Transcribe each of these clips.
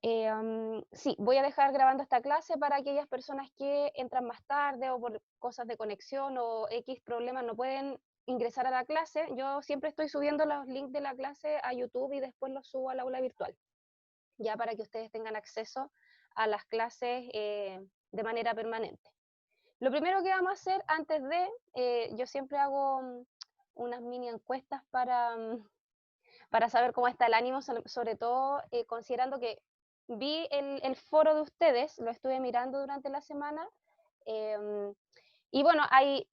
Sí, voy a dejar grabando esta clase para aquellas personas que entran más tarde o por cosas de conexión o X problemas no pueden ingresar a la clase. Yo siempre estoy subiendo los links de la clase a YouTube y después los subo al aula virtual, ya para que ustedes tengan acceso a las clases de manera permanente. Lo primero que vamos a hacer antes de, yo siempre hago unas mini encuestas para saber cómo está el ánimo, sobre todo considerando que vi el foro de ustedes, lo estuve mirando durante la semana, em, y bueno, hay,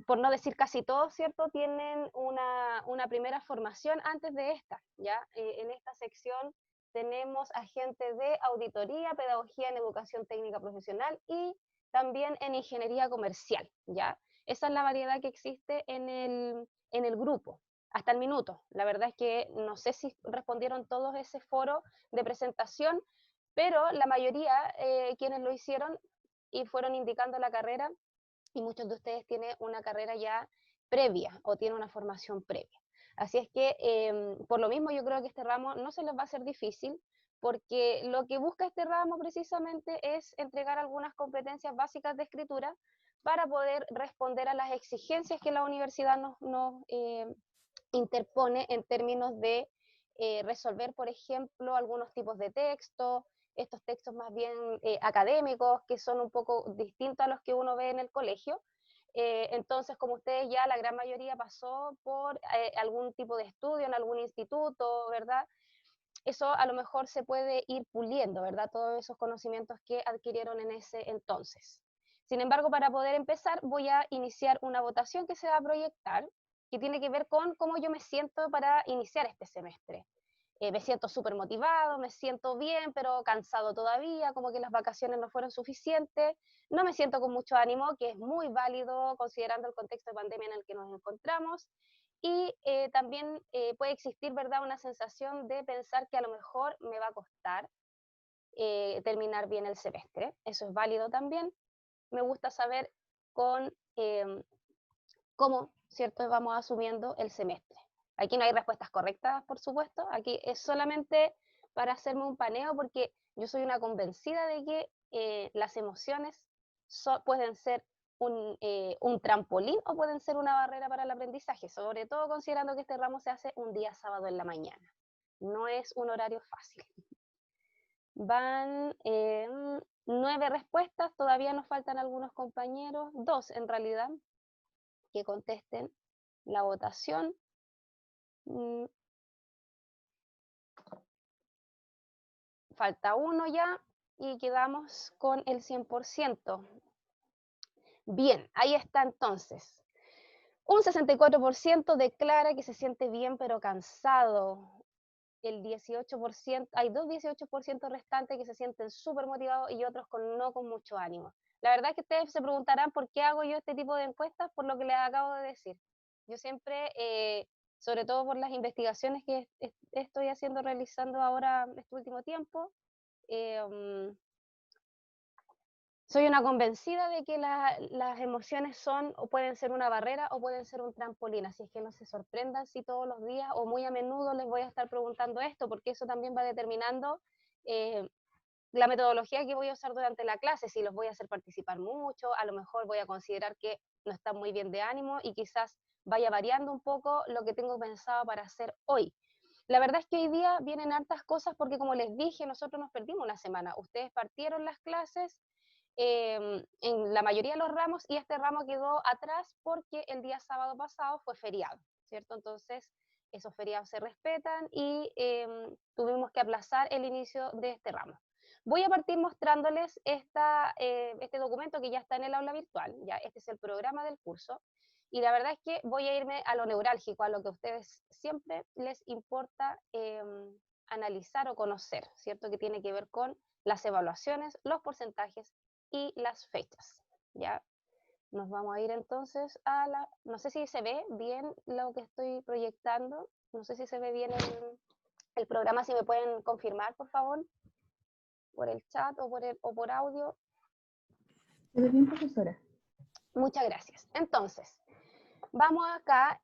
por no decir casi todos, ¿cierto? Tienen una primera formación antes de esta, ¿ya? En esta sección tenemos a gente de auditoría, pedagogía en educación técnica profesional y también en ingeniería comercial, ¿ya? Esa es la variedad que existe en el grupo, hasta el minuto. La verdad es que no sé si respondieron todos ese foro de presentación, pero la mayoría quienes lo hicieron y fueron indicando la carrera, y muchos de ustedes tienen una carrera ya previa o tienen una formación previa. Así es que por lo mismo yo creo que este ramo no se les va a hacer difícil, porque lo que busca este ramo precisamente es entregar algunas competencias básicas de escritura para poder responder a las exigencias que la universidad nos interpone en términos de resolver, por ejemplo, algunos tipos de textos, estos textos más bien académicos, que son un poco distintos a los que uno ve en el colegio. Entonces, como ustedes ya, la gran mayoría pasó por algún tipo de estudio en algún instituto, ¿verdad? Eso a lo mejor se puede ir puliendo, ¿verdad? Todos esos conocimientos que adquirieron en ese entonces. Sin embargo, para poder empezar, voy a iniciar una votación que se va a proyectar, que tiene que ver con cómo yo me siento para iniciar este semestre. Me siento súper motivado, me siento bien, pero cansado todavía, como que las vacaciones no fueron suficientes, no me siento con mucho ánimo, que es muy válido considerando el contexto de pandemia en el que nos encontramos, y también puede existir, ¿verdad?, una sensación de pensar que a lo mejor me va a costar terminar bien el semestre. Eso es válido también. Me gusta saber con cómo, ¿cierto?, vamos asumiendo el semestre. Aquí no hay respuestas correctas, por supuesto. Aquí es solamente para hacerme un paneo, porque yo soy una convencida de que las emociones pueden ser un trampolín o pueden ser una barrera para el aprendizaje, sobre todo considerando que este ramo se hace un día sábado en la mañana. No es un horario fácil. Van 9 respuestas, todavía nos faltan algunos compañeros, 2 en realidad, que contesten la votación. Mm, Falta uno ya y quedamos con el 100%. Bien, ahí está entonces. Un 64% declara que se siente bien pero cansado. El 18%, hay dos 18% restantes que se sienten súper motivados y otros no con mucho ánimo. La verdad es que ustedes se preguntarán por qué hago yo este tipo de encuestas, por lo que les acabo de decir. Yo siempre, sobre todo por las investigaciones que estoy realizando ahora este último tiempo, um, soy una convencida de que las emociones son o pueden ser una barrera o pueden ser un trampolín, así es que no se sorprendan si todos los días o muy a menudo les voy a estar preguntando esto, porque eso también va determinando eh, la metodología que voy a usar durante la clase, si los voy a hacer participar mucho, a lo mejor voy a considerar que no están muy bien de ánimo y quizás vaya variando un poco lo que tengo pensado para hacer hoy. La verdad es que hoy día vienen hartas cosas porque, como les dije, nosotros nos perdimos una semana. Ustedes partieron las clases en la mayoría de los ramos y este ramo quedó atrás porque el día sábado pasado fue feriado, ¿cierto? Entonces, esos feriados se respetan y tuvimos que aplazar el inicio de este ramo. Voy a partir mostrándoles este documento que ya está en el aula virtual, ya este es el programa del curso, y la verdad es que voy a irme a lo neurálgico, a lo que a ustedes siempre les importa analizar o conocer, ¿cierto? Que tiene que ver con las evaluaciones, los porcentajes y las fechas, ¿ya? Nos vamos a ir entonces no sé si se ve bien lo que estoy proyectando, no sé si se ve bien el programa, si me pueden confirmar, por favor, por el chat o por audio. Se ve bien, profesora. Muchas gracias. Entonces, vamos acá,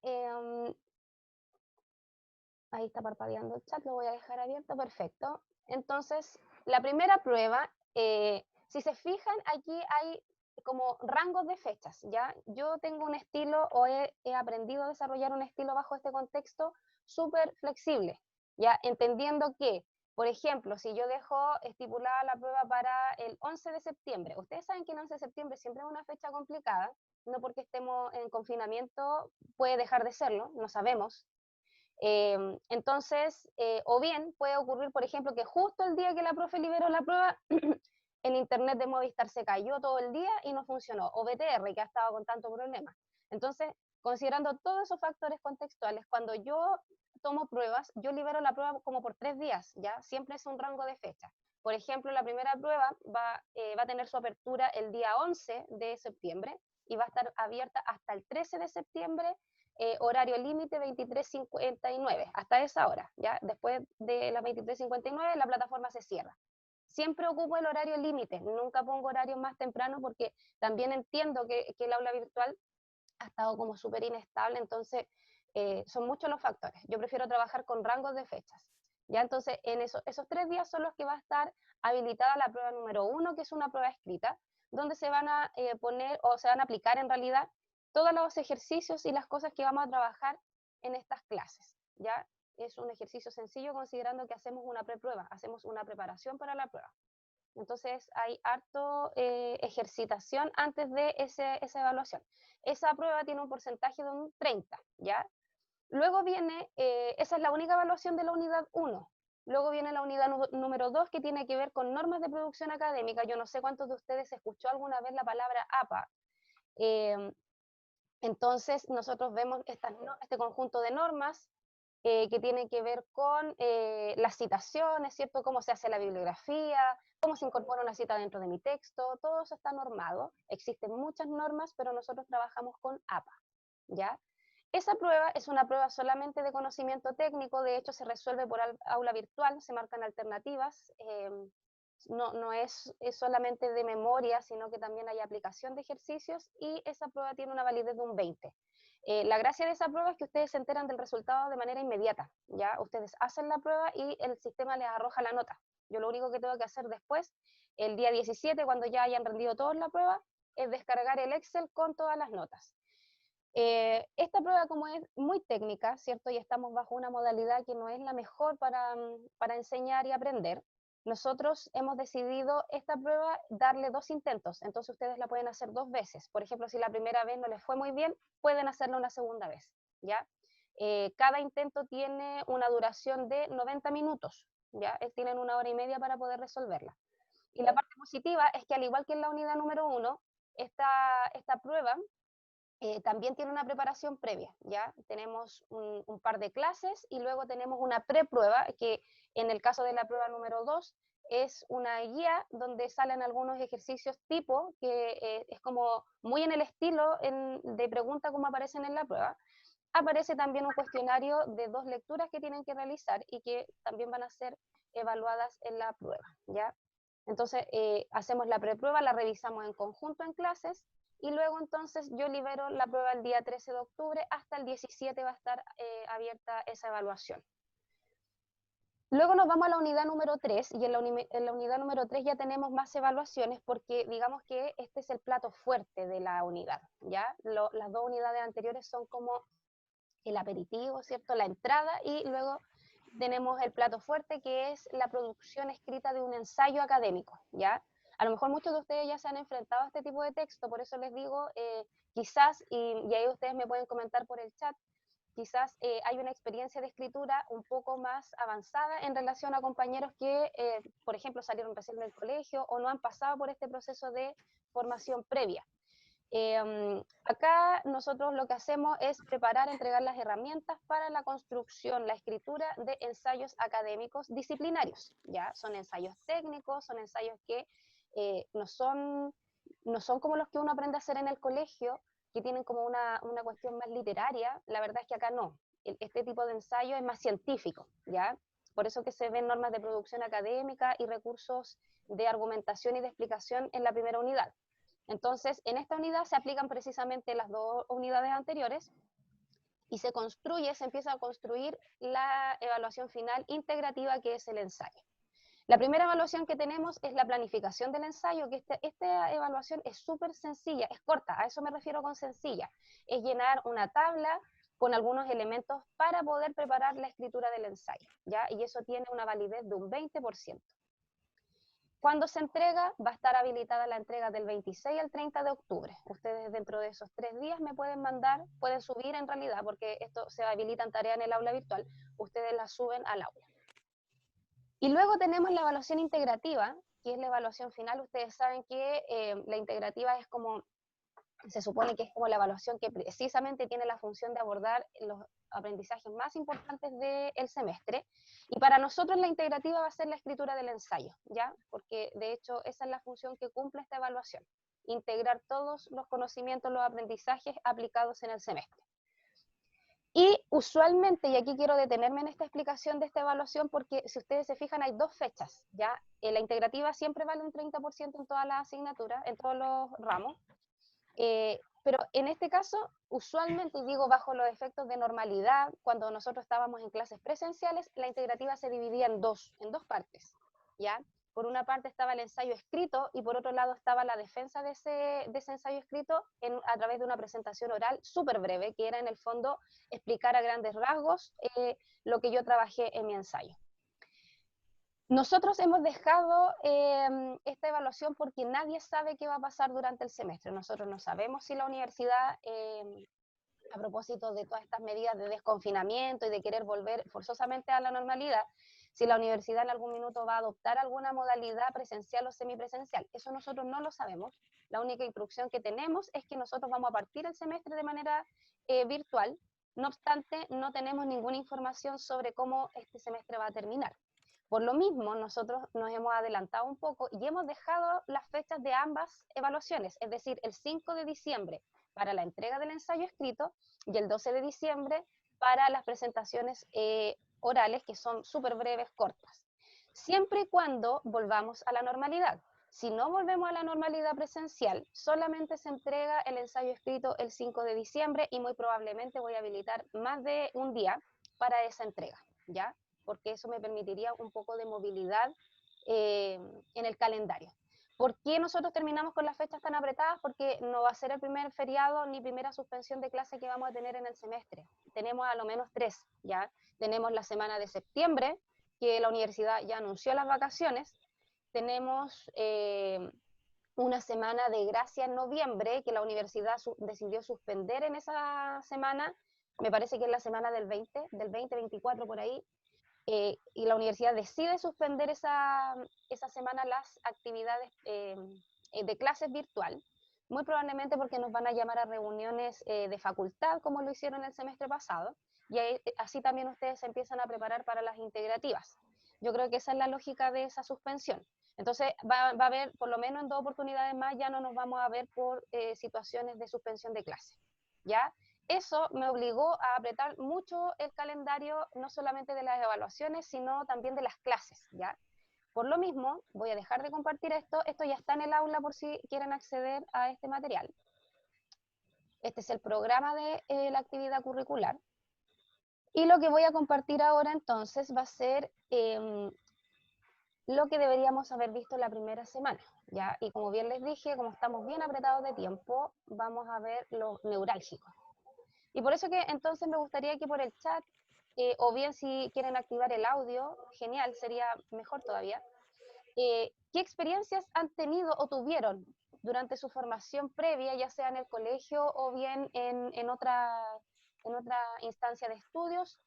ahí está parpadeando el chat, lo voy a dejar abierto, perfecto. Entonces, la primera prueba, si se fijan, aquí hay como rangos de fechas, ¿ya? Yo tengo un estilo o he aprendido a desarrollar un estilo bajo este contexto súper flexible, ¿ya? Entendiendo que, por ejemplo, si yo dejo estipulada la prueba para el 11 de septiembre, ustedes saben que el 11 de septiembre siempre es una fecha complicada, no porque estemos en confinamiento puede dejar de serlo, no sabemos. Entonces, o bien puede ocurrir, por ejemplo, que justo el día que la profe liberó la prueba, el internet de Movistar se cayó todo el día y no funcionó, o BTR, que ha estado con tanto problema. Entonces, considerando todos esos factores contextuales, cuando yo tomo pruebas, yo libero la prueba como por 3 días, ¿ya? Siempre es un rango de fecha. Por ejemplo, la primera prueba va a tener su apertura el día 11 de septiembre y va a estar abierta hasta el 13 de septiembre, horario límite 23:59, hasta esa hora, ¿ya? Después de las 23:59 la plataforma se cierra. Siempre ocupo el horario límite, nunca pongo horarios más temprano porque también entiendo que el aula virtual ha estado como súper inestable, entonces son muchos los factores. Yo prefiero trabajar con rangos de fechas. Ya entonces, en esos 3 días son los que va a estar habilitada la prueba número 1, que es una prueba escrita, donde se van a poner o se van a aplicar en realidad todos los ejercicios y las cosas que vamos a trabajar en estas clases. ¿Ya? Es un ejercicio sencillo considerando que hacemos una preprueba, hacemos una preparación para la prueba. Entonces hay harto ejercitación antes de esa evaluación. Esa prueba tiene un porcentaje de un 30, ¿ya? Luego viene, esa es la única evaluación de la unidad 1. Luego viene la unidad número 2 que tiene que ver con normas de producción académica. Yo no sé cuántos de ustedes escuchó alguna vez la palabra APA. Entonces nosotros vemos este conjunto de normas que tienen que ver con las citaciones, ¿cierto? Cómo se hace la bibliografía, cómo se incorpora una cita dentro de mi texto, todo eso está normado. Existen muchas normas, pero nosotros trabajamos con APA, ¿ya? Esa prueba es una prueba solamente de conocimiento técnico, de hecho se resuelve por aula virtual, se marcan alternativas, no es solamente de memoria, sino que también hay aplicación de ejercicios y esa prueba tiene una validez de un 20. La gracia de esa prueba es que ustedes se enteran del resultado de manera inmediata, ¿ya? Ustedes hacen la prueba y el sistema les arroja la nota. Yo lo único que tengo que hacer después, el día 17, cuando ya hayan rendido todos la prueba, es descargar el Excel con todas las notas. Esta prueba, como es muy técnica, ¿cierto? Y estamos bajo una modalidad que no es la mejor para enseñar y aprender, nosotros hemos decidido esta prueba darle 2 intentos, entonces ustedes la pueden hacer 2 veces. Por ejemplo, si la primera vez no les fue muy bien, pueden hacerla una segunda vez, ¿ya? Cada intento tiene una duración de 90 minutos, ¿ya? Tienen 1 hora y media para poder resolverla. Y la parte positiva es que al igual que en la unidad número 1, esta prueba también tiene una preparación previa, ¿ya? Tenemos un par de clases y luego tenemos una preprueba que en el caso de la prueba número 2 es una guía donde salen algunos ejercicios tipo que es como muy en el estilo de pregunta como aparecen en la prueba. Aparece también un cuestionario de 2 lecturas que tienen que realizar y que también van a ser evaluadas en la prueba, ¿ya? Entonces, hacemos la preprueba, la revisamos en conjunto en clases y luego entonces yo libero la prueba el día 13 de octubre, hasta el 17 va a estar abierta esa evaluación. Luego nos vamos a la unidad número 3 y en la unidad número 3 ya tenemos más evaluaciones porque digamos que este es el plato fuerte de la unidad, ¿ya? Las 2 unidades anteriores son como el aperitivo, ¿cierto? La entrada y luego tenemos el plato fuerte que es la producción escrita de un ensayo académico, ¿ya? A lo mejor muchos de ustedes ya se han enfrentado a este tipo de texto, por eso les digo, quizás, y ahí ustedes me pueden comentar por el chat, quizás hay una experiencia de escritura un poco más avanzada en relación a compañeros que, por ejemplo, salieron recién del colegio o no han pasado por este proceso de formación previa. Acá nosotros lo que hacemos es preparar, entregar las herramientas para la construcción, la escritura de ensayos académicos disciplinarios, ¿ya? Son ensayos técnicos, son ensayos que no son como los que uno aprende a hacer en el colegio, que tienen como una cuestión más literaria. La verdad es que acá no. Este tipo de ensayo es más científico, ¿ya? Por eso que se ven normas de producción académica y recursos de argumentación y de explicación en la primera unidad. Entonces, en esta unidad se aplican precisamente las 2 unidades anteriores y se empieza a construir la evaluación final integrativa que es el ensayo. La primera evaluación que tenemos es la planificación del ensayo, que esta evaluación es súper sencilla, es corta, a eso me refiero con sencilla. Es llenar una tabla con algunos elementos para poder preparar la escritura del ensayo, ¿ya? Y eso tiene una validez de un 20%. Cuando se entrega, va a estar habilitada la entrega del 26 al 30 de octubre. Ustedes dentro de esos 3 días me pueden mandar, pueden subir en realidad, porque esto se habilita en tarea en el aula virtual, ustedes la suben al aula. Y luego tenemos la evaluación integrativa, que es la evaluación final. Ustedes saben que la integrativa es como, se supone que es como la evaluación que precisamente tiene la función de abordar los aprendizajes más importantes del semestre. Y para nosotros la integrativa va a ser la escritura del ensayo, ¿ya? Porque de hecho esa es la función que cumple esta evaluación, integrar todos los conocimientos, los aprendizajes aplicados en el semestre. Y usualmente, y aquí quiero detenerme en esta explicación de esta evaluación, porque si ustedes se fijan hay 2 fechas, ¿ya? La integrativa siempre vale un 30% en todas las asignaturas, en todos los ramos, pero en este caso, usualmente, y digo bajo los efectos de normalidad, cuando nosotros estábamos en clases presenciales, la integrativa se dividía en dos partes, ¿ya? Por una parte estaba el ensayo escrito y por otro lado estaba la defensa de ese ensayo escrito a través de una presentación oral súper breve, que era en el fondo explicar a grandes rasgos lo que yo trabajé en mi ensayo. Nosotros hemos dejado esta evaluación porque nadie sabe qué va a pasar durante el semestre. Nosotros no sabemos si la universidad, a propósito de todas estas medidas de desconfinamiento y de querer volver forzosamente a la normalidad, si la universidad en algún minuto va a adoptar alguna modalidad presencial o semipresencial. Eso nosotros no lo sabemos. La única instrucción que tenemos es que nosotros vamos a partir el semestre de manera virtual. No obstante, no tenemos ninguna información sobre cómo este semestre va a terminar. Por lo mismo, nosotros nos hemos adelantado un poco y hemos dejado las fechas de ambas evaluaciones, es decir, el 5 de diciembre para la entrega del ensayo escrito y el 12 de diciembre para las presentaciones orales, que son súper breves, cortas. Siempre y cuando volvamos a la normalidad. Si no volvemos a la normalidad presencial, solamente se entrega el ensayo escrito el 5 de diciembre y muy probablemente voy a habilitar más de un día para esa entrega, ¿ya? Porque eso me permitiría un poco de movilidad en el calendario. ¿Por qué nosotros terminamos con las fechas tan apretadas? Porque no va a ser el primer feriado ni primera suspensión de clase que vamos a tener en el semestre. Tenemos a lo menos 3, ¿ya? Tenemos la semana de septiembre, que la universidad ya anunció las vacaciones. Tenemos una semana de gracia en noviembre, que la universidad decidió suspender en esa semana. Me parece que es la semana del 20-24 por ahí. Y la universidad decide suspender esa semana las actividades de clases virtual, muy probablemente porque nos van a llamar a reuniones de facultad, como lo hicieron el semestre pasado, y así también ustedes se empiezan a preparar para las integrativas. Yo creo que esa es la lógica de esa suspensión. Entonces va a haber, por lo menos en 2 oportunidades más, ya no nos vamos a ver por situaciones de suspensión de clase, ¿ya? Eso me obligó a apretar mucho el calendario, no solamente de las evaluaciones, sino también de las clases, ¿ya? Por lo mismo, voy a dejar de compartir esto ya está en el aula por si quieren acceder a este material. Este es el programa de la actividad curricular. Y lo que voy a compartir ahora entonces va a ser lo que deberíamos haber visto la primera semana, ¿ya? Y como bien les dije, como estamos bien apretados de tiempo, vamos a ver lo neurálgico. Y por eso que entonces me gustaría que por el chat, o bien si quieren activar el audio, genial, sería mejor todavía, ¿qué experiencias han tenido o tuvieron durante su formación previa, ya sea en el colegio o bien en otra instancia de estudios,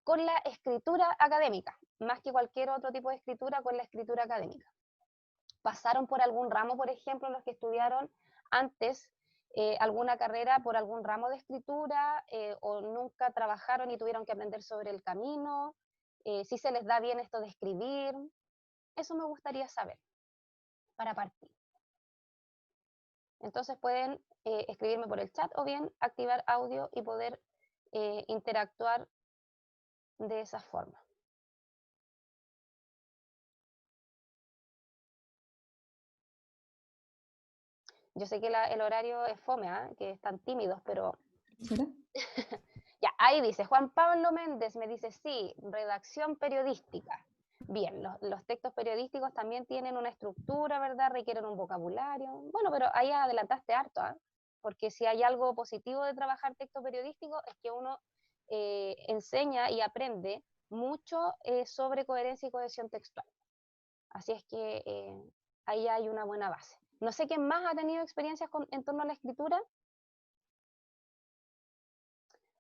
con la escritura académica, más que cualquier otro tipo de escritura, con la escritura académica? ¿Pasaron por algún ramo, por ejemplo, los que estudiaron antes alguna carrera por algún ramo de escritura, o nunca trabajaron y tuvieron que aprender sobre el camino? ¿Si se les da bien esto de escribir? Eso me gustaría saber para partir. Entonces pueden escribirme por el chat o bien activar audio y poder interactuar de esa forma. Yo sé que el horario es fome, que están tímidos, pero... ¿Será? Ya, ahí dice, Juan Pablo Méndez me dice, sí, redacción periodística. Bien, los textos periodísticos también tienen una estructura, ¿verdad? Requieren un vocabulario. Bueno, pero ahí adelantaste harto, ¿ah? Porque si hay algo positivo de trabajar texto periodístico es que uno enseña y aprende mucho sobre coherencia y cohesión textual. Así es que ahí hay una buena base. No sé quién más ha tenido experiencias en torno a la escritura. Al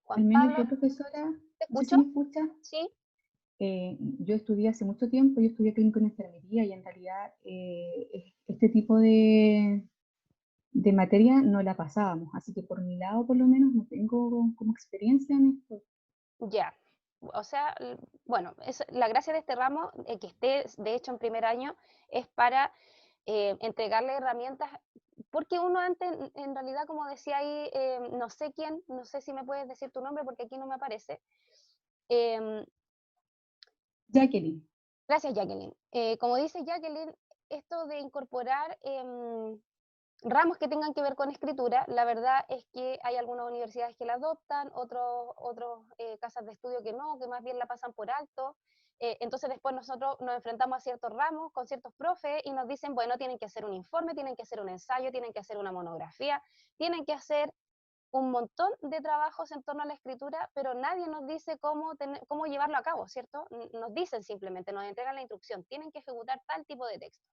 Juan menos Pablo, yo, profesora, ¿te no sé si escucho? me escucha, Sí, yo estudié hace mucho tiempo, yo estudié clínico en enfermería y en realidad este tipo de materia no la pasábamos, así que por mi lado por lo menos no tengo como experiencia en esto. ya. O sea, bueno, la gracia de este ramo, que esté de hecho en primer año, es para entregarle herramientas, porque uno antes, en realidad, como decía ahí, no sé quién, no sé si me puedes decir tu nombre porque aquí no me aparece. Em, Jacqueline, Gracias, Jacqueline. Como dice Jacqueline, esto de incorporar ramos que tengan que ver con escritura, la verdad es que hay algunas universidades que la adoptan, otros casas de estudio que no, que más bien la pasan por alto. Entonces después nosotros nos enfrentamos a ciertos ramos con ciertos profes y nos dicen, bueno, tienen que hacer un informe, tienen que hacer un ensayo, tienen que hacer una monografía, tienen que hacer un montón de trabajos en torno a la escritura, pero nadie nos dice cómo llevarlo a cabo, ¿cierto? Nos dicen simplemente, nos entregan la instrucción, tienen que ejecutar tal tipo de texto.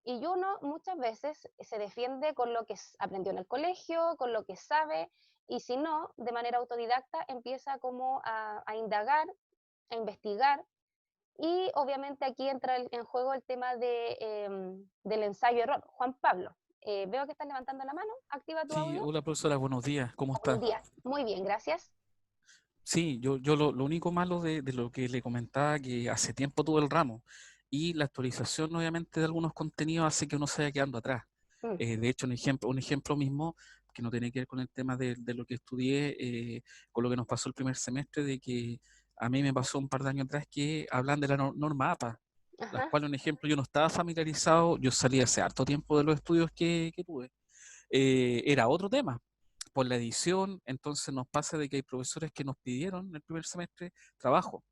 Y uno muchas veces se defiende con lo que aprendió en el colegio, con lo que sabe, y si no, de manera autodidacta empieza como a indagar, a investigar, y obviamente aquí entra en juego el tema del ensayo-error. Juan Pablo, veo que estás levantando la mano, activa tu Sí, audio. hola profesora, buenos días, ¿cómo Buen está? día, muy bien, gracias. Sí, yo lo único malo de lo que le comentaba, que hace tiempo tuve el ramo y la actualización obviamente de algunos contenidos hace que uno se vaya quedando atrás. Mm, De hecho, un ejemplo mismo que no tiene que ver con el tema de lo que estudié, con lo que nos pasó el primer semestre, de que a mí me pasó un par de años atrás que hablan de la norma APA, las ajá, cuales, un ejemplo, yo no estaba familiarizado, yo salí hace harto tiempo de los estudios que tuve. Era otro tema por la edición, entonces nos pasa de que hay profesores que nos pidieron en el primer semestre trabajo.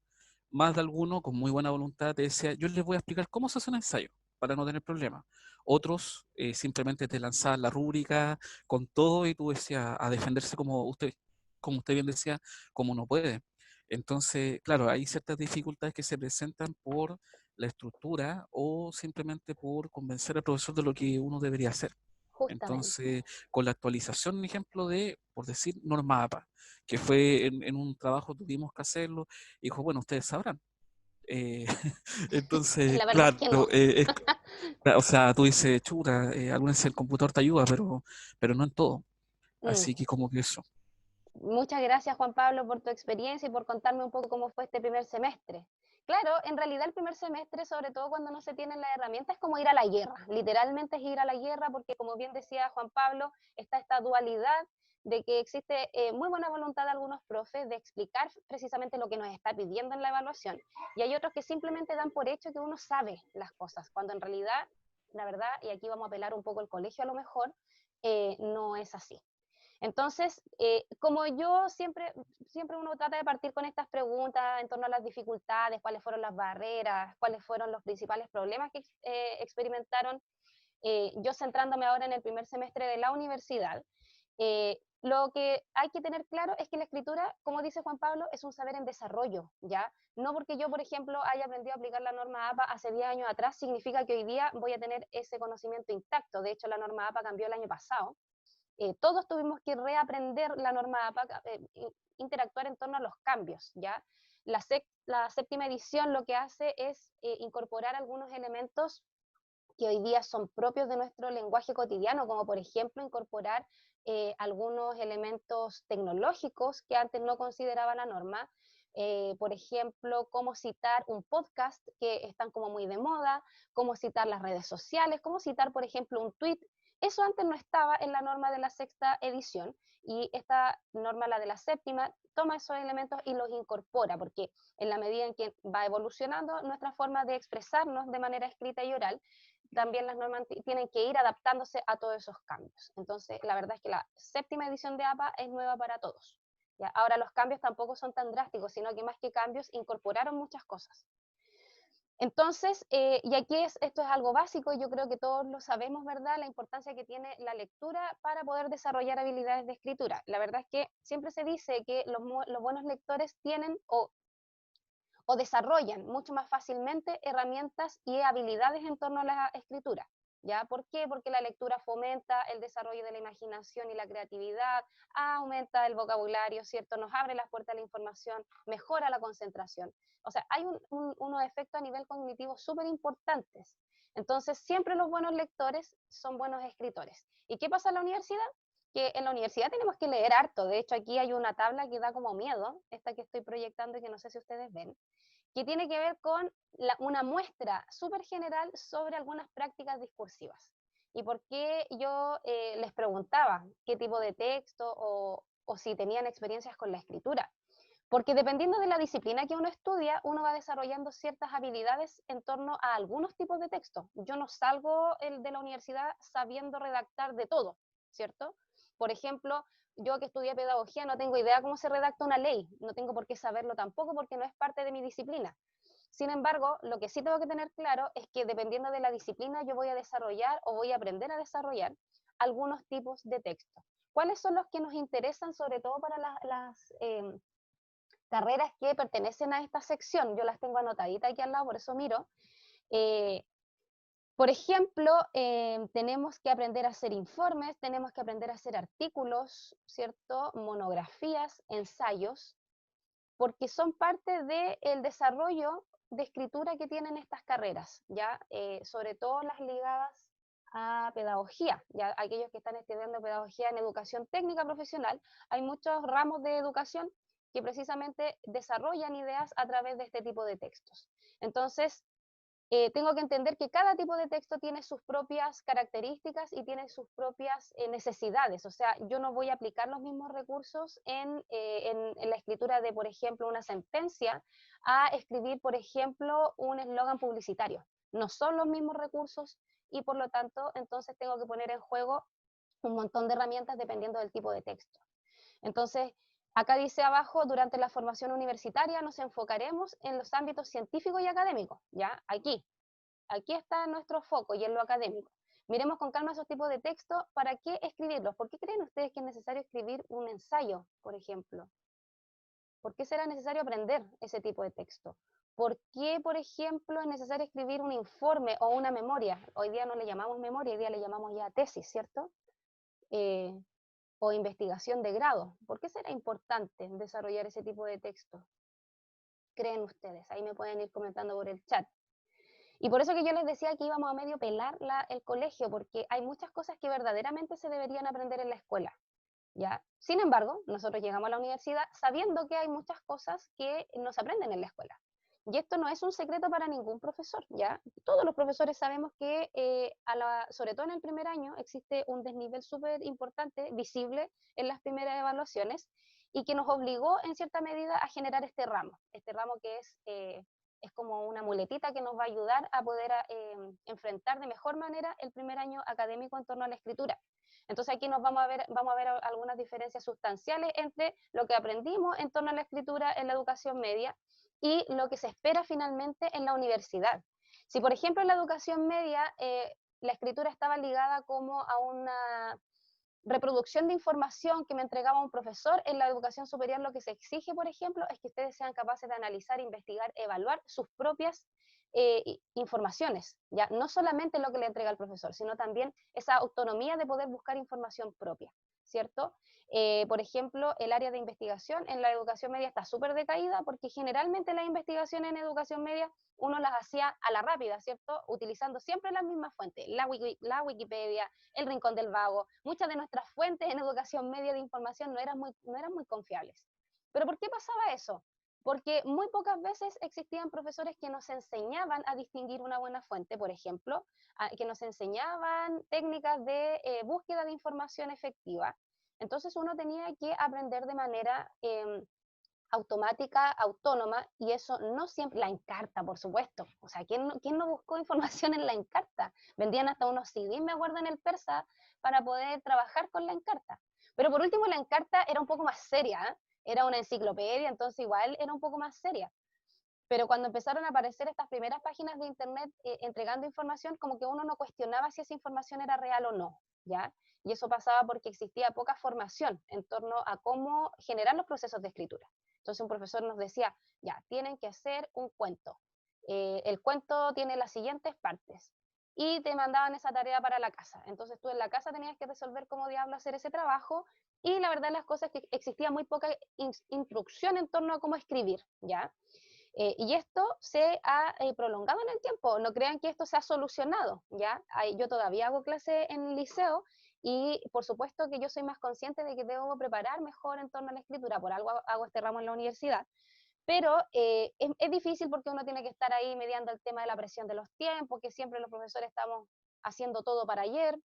Más de alguno, con muy buena voluntad, te decía, yo les voy a explicar cómo se hace un ensayo para no tener problemas. Otros simplemente te lanzaban la rúbrica con todo y tú decías a defenderse como usted bien decía, como uno puede. Entonces, claro, hay ciertas dificultades que se presentan por la estructura o simplemente por convencer al profesor de lo que uno debería hacer. justamente. Entonces, con la actualización, un ejemplo de, por decir, norma APA, que fue en un trabajo, tuvimos que hacerlo, y dijo, bueno, ustedes sabrán. Eh, entonces, La verdad es claro, que no. o sea, tú dices, chuta, alguna vez el computador te ayuda, pero no en todo. Mm. Así que como que eso. Muchas gracias, Juan Pablo, por tu experiencia y por contarme un poco cómo fue este primer semestre. Claro, en realidad el primer semestre, sobre todo cuando no se tienen las herramientas, es como ir a la guerra. Literalmente es ir a la guerra porque, como bien decía Juan Pablo, está esta dualidad de que existe muy buena voluntad de algunos profes de explicar precisamente lo que nos está pidiendo en la evaluación. Y hay otros que simplemente dan por hecho que uno sabe las cosas, cuando en realidad, la verdad, y aquí vamos a apelar un poco el colegio a lo mejor, no es así. Entonces, como yo siempre uno trata de partir con estas preguntas en torno a las dificultades, cuáles fueron las barreras, cuáles fueron los principales problemas que experimentaron, yo centrándome ahora en el primer semestre de la universidad, lo que hay que tener claro es que la escritura, como dice Juan Pablo, es un saber en desarrollo, ¿ya? No porque yo, por ejemplo, haya aprendido a aplicar la norma APA hace 10 años atrás, significa que hoy día voy a tener ese conocimiento intacto. De hecho, la norma APA cambió el año pasado. Todos tuvimos que reaprender la norma APA, interactuar en torno a los cambios, ¿ya? La séptima edición lo que hace es incorporar algunos elementos que hoy día son propios de nuestro lenguaje cotidiano, como por ejemplo incorporar algunos elementos tecnológicos que antes no consideraba la norma, por ejemplo, cómo citar un podcast que están como muy de moda, cómo citar las redes sociales, cómo citar, por ejemplo, un tweet. Eso antes no estaba en la norma de la sexta edición y esta norma, la de la séptima, toma esos elementos y los incorpora, porque en la medida en que va evolucionando nuestra forma de expresarnos de manera escrita y oral, también las normas tienen que ir adaptándose a todos esos cambios. Entonces, la verdad es que la séptima edición de APA es nueva para todos. ¿Ya? Ahora los cambios tampoco son tan drásticos, sino que más que cambios incorporaron muchas cosas. Entonces, y aquí esto es algo básico, yo creo que todos lo sabemos, ¿verdad? La importancia que tiene la lectura para poder desarrollar habilidades de escritura. La verdad es que siempre se dice que los buenos lectores tienen o desarrollan mucho más fácilmente herramientas y habilidades en torno a la escritura. ¿Ya? ¿Por qué? Porque la lectura fomenta el desarrollo de la imaginación y la creatividad, aumenta el vocabulario, ¿cierto? Nos abre las puertas a la información, mejora la concentración. O sea, hay unos efectos a nivel cognitivo súper importantes. Entonces, siempre los buenos lectores son buenos escritores. ¿Y qué pasa en la universidad? Que en la universidad tenemos que leer harto. De hecho, aquí hay una tabla que da como miedo, esta que estoy proyectando y que no sé si ustedes ven, que tiene que ver con una muestra súper general sobre algunas prácticas discursivas. ¿Y por qué yo les preguntaba qué tipo de texto o si tenían experiencias con la escritura? Porque dependiendo de la disciplina que uno estudia, uno va desarrollando ciertas habilidades en torno a algunos tipos de textos. Yo no salgo de la universidad sabiendo redactar de todo, ¿cierto? Por ejemplo, yo que estudié pedagogía no tengo idea cómo se redacta una ley, no tengo por qué saberlo tampoco porque no es parte de mi disciplina. Sin embargo, lo que sí tengo que tener claro es que dependiendo de la disciplina yo voy a desarrollar o voy a aprender a desarrollar algunos tipos de textos. ¿Cuáles son los que nos interesan sobre todo para las carreras que pertenecen a esta sección? Yo las tengo anotaditas aquí al lado, por eso miro. Eh, por ejemplo, tenemos que aprender a hacer informes, tenemos que aprender a hacer artículos, ¿cierto? Monografías, ensayos, porque son parte del desarrollo de escritura que tienen estas carreras, ¿ya? Sobre todo las ligadas a pedagogía, ya aquellos que están estudiando pedagogía en educación técnica profesional, hay muchos ramos de educación que precisamente desarrollan ideas a través de este tipo de textos. Entonces, tengo que entender que cada tipo de texto tiene sus propias características y tiene sus propias necesidades. O sea, yo no voy a aplicar los mismos recursos en la escritura de, por ejemplo, una sentencia a escribir, por ejemplo, un eslogan publicitario. No son los mismos recursos y por lo tanto, entonces tengo que poner en juego un montón de herramientas dependiendo del tipo de texto. Entonces, acá dice abajo, durante la formación universitaria nos enfocaremos en los ámbitos científicos y académicos, ¿ya? Aquí está nuestro foco y en lo académico. Miremos con calma esos tipos de textos, ¿para qué escribirlos? ¿Por qué creen ustedes que es necesario escribir un ensayo, por ejemplo? ¿Por qué será necesario aprender ese tipo de texto? ¿Por qué, por ejemplo, es necesario escribir un informe o una memoria? Hoy día no le llamamos memoria, hoy día le llamamos ya tesis, ¿cierto? Eh, o investigación de grado. ¿Por qué será importante desarrollar ese tipo de texto? ¿Creen ustedes? Ahí me pueden ir comentando por el chat. Y por eso que yo les decía que íbamos a medio pelar el colegio, porque hay muchas cosas que verdaderamente se deberían aprender en la escuela, ¿ya? Sin embargo, nosotros llegamos a la universidad sabiendo que hay muchas cosas que no se aprenden en la escuela. Y esto no es un secreto para ningún profesor, ¿ya? Todos los profesores sabemos que, sobre todo en el primer año, existe un desnivel súper importante, visible en las primeras evaluaciones, y que nos obligó en cierta medida a generar este ramo que es como una muletita que nos va a ayudar a poder enfrentar de mejor manera el primer año académico en torno a la escritura. Entonces aquí vamos a ver algunas diferencias sustanciales entre lo que aprendimos en torno a la escritura en la educación media y lo que se espera finalmente en la universidad. Si por ejemplo en la educación media la escritura estaba ligada como a una reproducción de información que me entregaba un profesor, en la educación superior lo que se exige, por ejemplo, es que ustedes sean capaces de analizar, investigar, evaluar sus propias informaciones, ya no solamente lo que le entrega el profesor, sino también esa autonomía de poder buscar información propia, ¿cierto? Por ejemplo, el área de investigación en la educación media está súper decaída porque generalmente las investigaciones en educación media uno las hacía a la rápida, ¿cierto? Utilizando siempre las mismas fuentes, la Wikipedia, el Rincón del Vago. Muchas de nuestras fuentes en educación media de información no eran muy confiables. ¿Pero por qué pasaba eso? Porque muy pocas veces existían profesores que nos enseñaban a distinguir una buena fuente, por ejemplo, que nos enseñaban técnicas de búsqueda de información efectiva. Entonces uno tenía que aprender de manera automática, autónoma, y eso no siempre, la Encarta, por supuesto. O sea, ¿quién no buscó información en la Encarta? Vendían hasta unos CDs, me acuerdo, en el Persa, para poder trabajar con la Encarta. Pero por último, la Encarta era un poco más seria, ¿eh? Era una enciclopedia, entonces igual era un poco más seria. Pero cuando empezaron a aparecer estas primeras páginas de internet entregando información, como que uno no cuestionaba si esa información era real o no, ¿ya? Y eso pasaba porque existía poca formación en torno a cómo generar los procesos de escritura. Entonces un profesor nos decía, ya, tienen que hacer un cuento. El cuento tiene las siguientes partes. Y te mandaban esa tarea para la casa. Entonces tú en la casa tenías que resolver cómo diablo hacer ese trabajo. Y la verdad las cosas es que existía muy poca instrucción en torno a cómo escribir, ¿ya? Y esto se ha prolongado en el tiempo. No crean que esto se ha solucionado, ¿ya? Yo todavía hago clase en el liceo y por supuesto que yo soy más consciente de que debo preparar mejor en torno a la escritura, por algo hago este ramo en la universidad, pero es difícil porque uno tiene que estar ahí mediando el tema de la presión de los tiempos, que siempre los profesores estamos haciendo todo para ayer,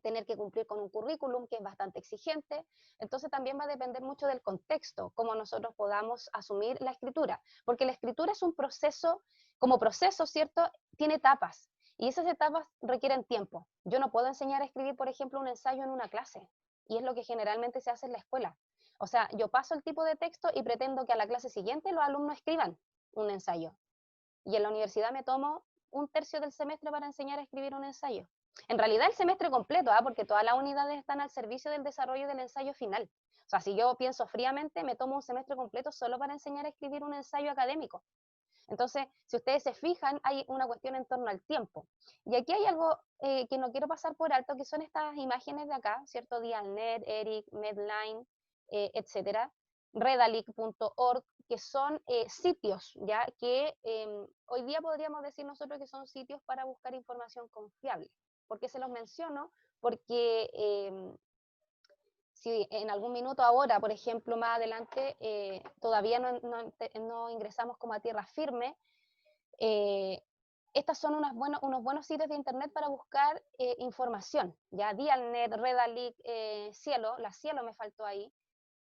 tener que cumplir con un currículum que es bastante exigente. Entonces también va a depender mucho del contexto, cómo nosotros podamos asumir la escritura, porque la escritura es un proceso, como proceso, ¿cierto? Tiene etapas, y esas etapas requieren tiempo. Yo no puedo enseñar a escribir, por ejemplo, un ensayo en una clase, y es lo que generalmente se hace en la escuela. O sea, yo paso el tipo de texto y pretendo que a la clase siguiente los alumnos escriban un ensayo. Y en la universidad me tomo un tercio del semestre para enseñar a escribir un ensayo. En realidad el semestre completo, porque todas las unidades están al servicio del desarrollo del ensayo final. O sea, si yo pienso fríamente, me tomo un semestre completo solo para enseñar a escribir un ensayo académico. Entonces, si ustedes se fijan, hay una cuestión en torno al tiempo. Y aquí hay algo que no quiero pasar por alto, que son estas imágenes de acá, ¿cierto? Dialnet, ERIC, Medline, etcétera, redalic.org, que son sitios, ¿ya? Que hoy día podríamos decir nosotros que son sitios para buscar información confiable. ¿Por qué se los menciono? Porque si en algún minuto ahora, por ejemplo, más adelante, todavía no ingresamos como a tierra firme, estas son unos buenos sitios de internet para buscar información, ya Dialnet, Redalic, Cielo, la Cielo me faltó ahí.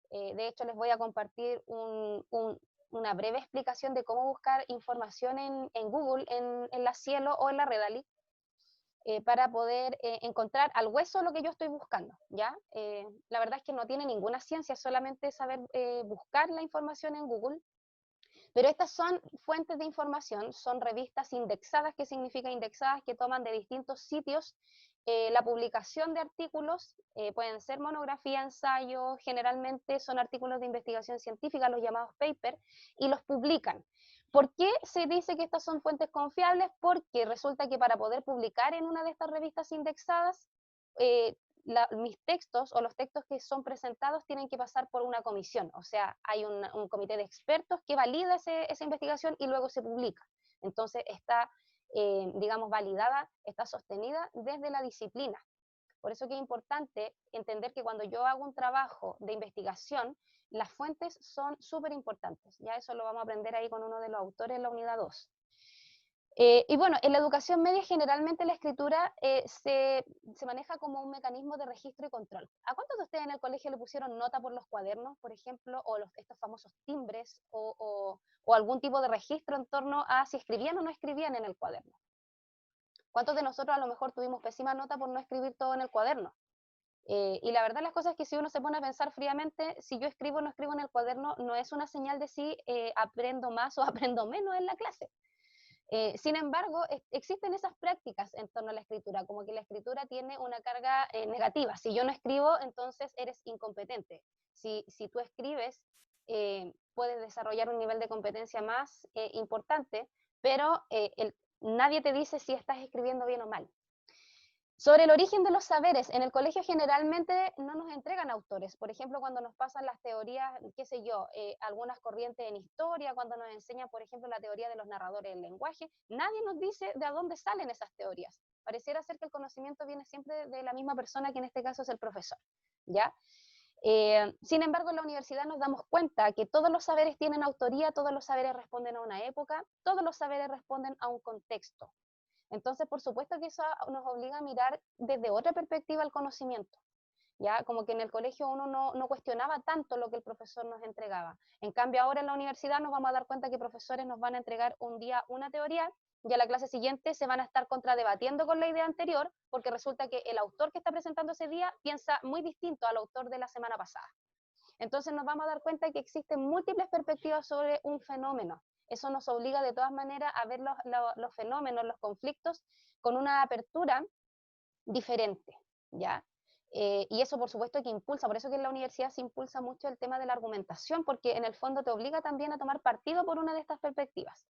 De hecho, les voy a compartir una breve explicación de cómo buscar información en Google, en la Cielo o en la Redalic, para poder encontrar al hueso lo que yo estoy buscando, ¿ya? La verdad es que no tiene ninguna ciencia, solamente saber buscar la información en Google, pero estas son fuentes de información, son revistas indexadas, ¿qué significa indexadas? Que toman de distintos sitios la publicación de artículos, pueden ser monografía, ensayos, generalmente son artículos de investigación científica, los llamados paper, y los publican. ¿Por qué se dice que estas son fuentes confiables? Porque resulta que para poder publicar en una de estas revistas indexadas, mis textos o los textos que son presentados tienen que pasar por una comisión, o sea, hay un comité de expertos que valida esa investigación y luego se publica. Entonces está, digamos, validada, está sostenida desde la disciplina. Por eso que es importante entender que cuando yo hago un trabajo de investigación, las fuentes son súper importantes. Ya eso lo vamos a aprender ahí con uno de los autores en la unidad 2. Y bueno, en la educación media generalmente la escritura se maneja como un mecanismo de registro y control. ¿A cuántos de ustedes en el colegio le pusieron nota por los cuadernos, por ejemplo, o estos famosos timbres, o algún tipo de registro en torno a si escribían o no escribían en el cuaderno? ¿Cuántos de nosotros a lo mejor tuvimos pésima nota por no escribir todo en el cuaderno? Y la verdad las cosas es que si uno se pone a pensar fríamente, si yo escribo o no escribo en el cuaderno, no es una señal de si aprendo más o aprendo menos en la clase. Sin embargo, existen esas prácticas en torno a la escritura, como que la escritura tiene una carga negativa. Si yo no escribo, entonces eres incompetente. Si tú escribes, puedes desarrollar un nivel de competencia más importante, pero nadie te dice si estás escribiendo bien o mal. Sobre el origen de los saberes, en el colegio generalmente no nos entregan autores. Por ejemplo, cuando nos pasan las teorías, qué sé yo, algunas corrientes en historia, cuando nos enseñan, por ejemplo, la teoría de los narradores del lenguaje, nadie nos dice de dónde salen esas teorías. Pareciera ser que el conocimiento viene siempre de la misma persona, que en este caso es el profesor, ¿ya? Sin embargo, en la universidad nos damos cuenta que todos los saberes tienen autoría, todos los saberes responden a una época, todos los saberes responden a un contexto. Entonces, por supuesto que eso nos obliga a mirar desde otra perspectiva el conocimiento, ¿ya? Como que en el colegio uno no cuestionaba tanto lo que el profesor nos entregaba. En cambio, ahora en la universidad nos vamos a dar cuenta que profesores nos van a entregar un día una teoría y a la clase siguiente se van a estar contradebatiendo con la idea anterior, porque resulta que el autor que está presentando ese día piensa muy distinto al autor de la semana pasada. Entonces nos vamos a dar cuenta que existen múltiples perspectivas sobre un fenómeno. Eso nos obliga de todas maneras a ver los fenómenos, los conflictos, con una apertura diferente, ¿ya? Y eso por supuesto que impulsa, por eso que en la universidad se impulsa mucho el tema de la argumentación, porque en el fondo te obliga también a tomar partido por una de estas perspectivas.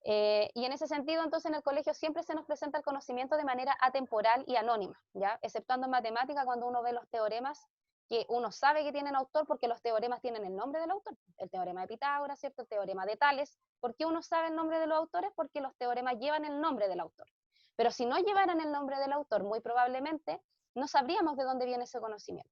Y en ese sentido, entonces, en el colegio siempre se nos presenta el conocimiento de manera atemporal y anónima, ¿ya? Exceptuando en matemática, cuando uno ve los teoremas, que uno sabe que tienen autor porque los teoremas tienen el nombre del autor. El teorema de Pitágoras, ¿cierto? El teorema de Tales. ¿Por qué uno sabe el nombre de los autores? Porque los teoremas llevan el nombre del autor. Pero si no llevaran el nombre del autor, muy probablemente no sabríamos de dónde viene ese conocimiento.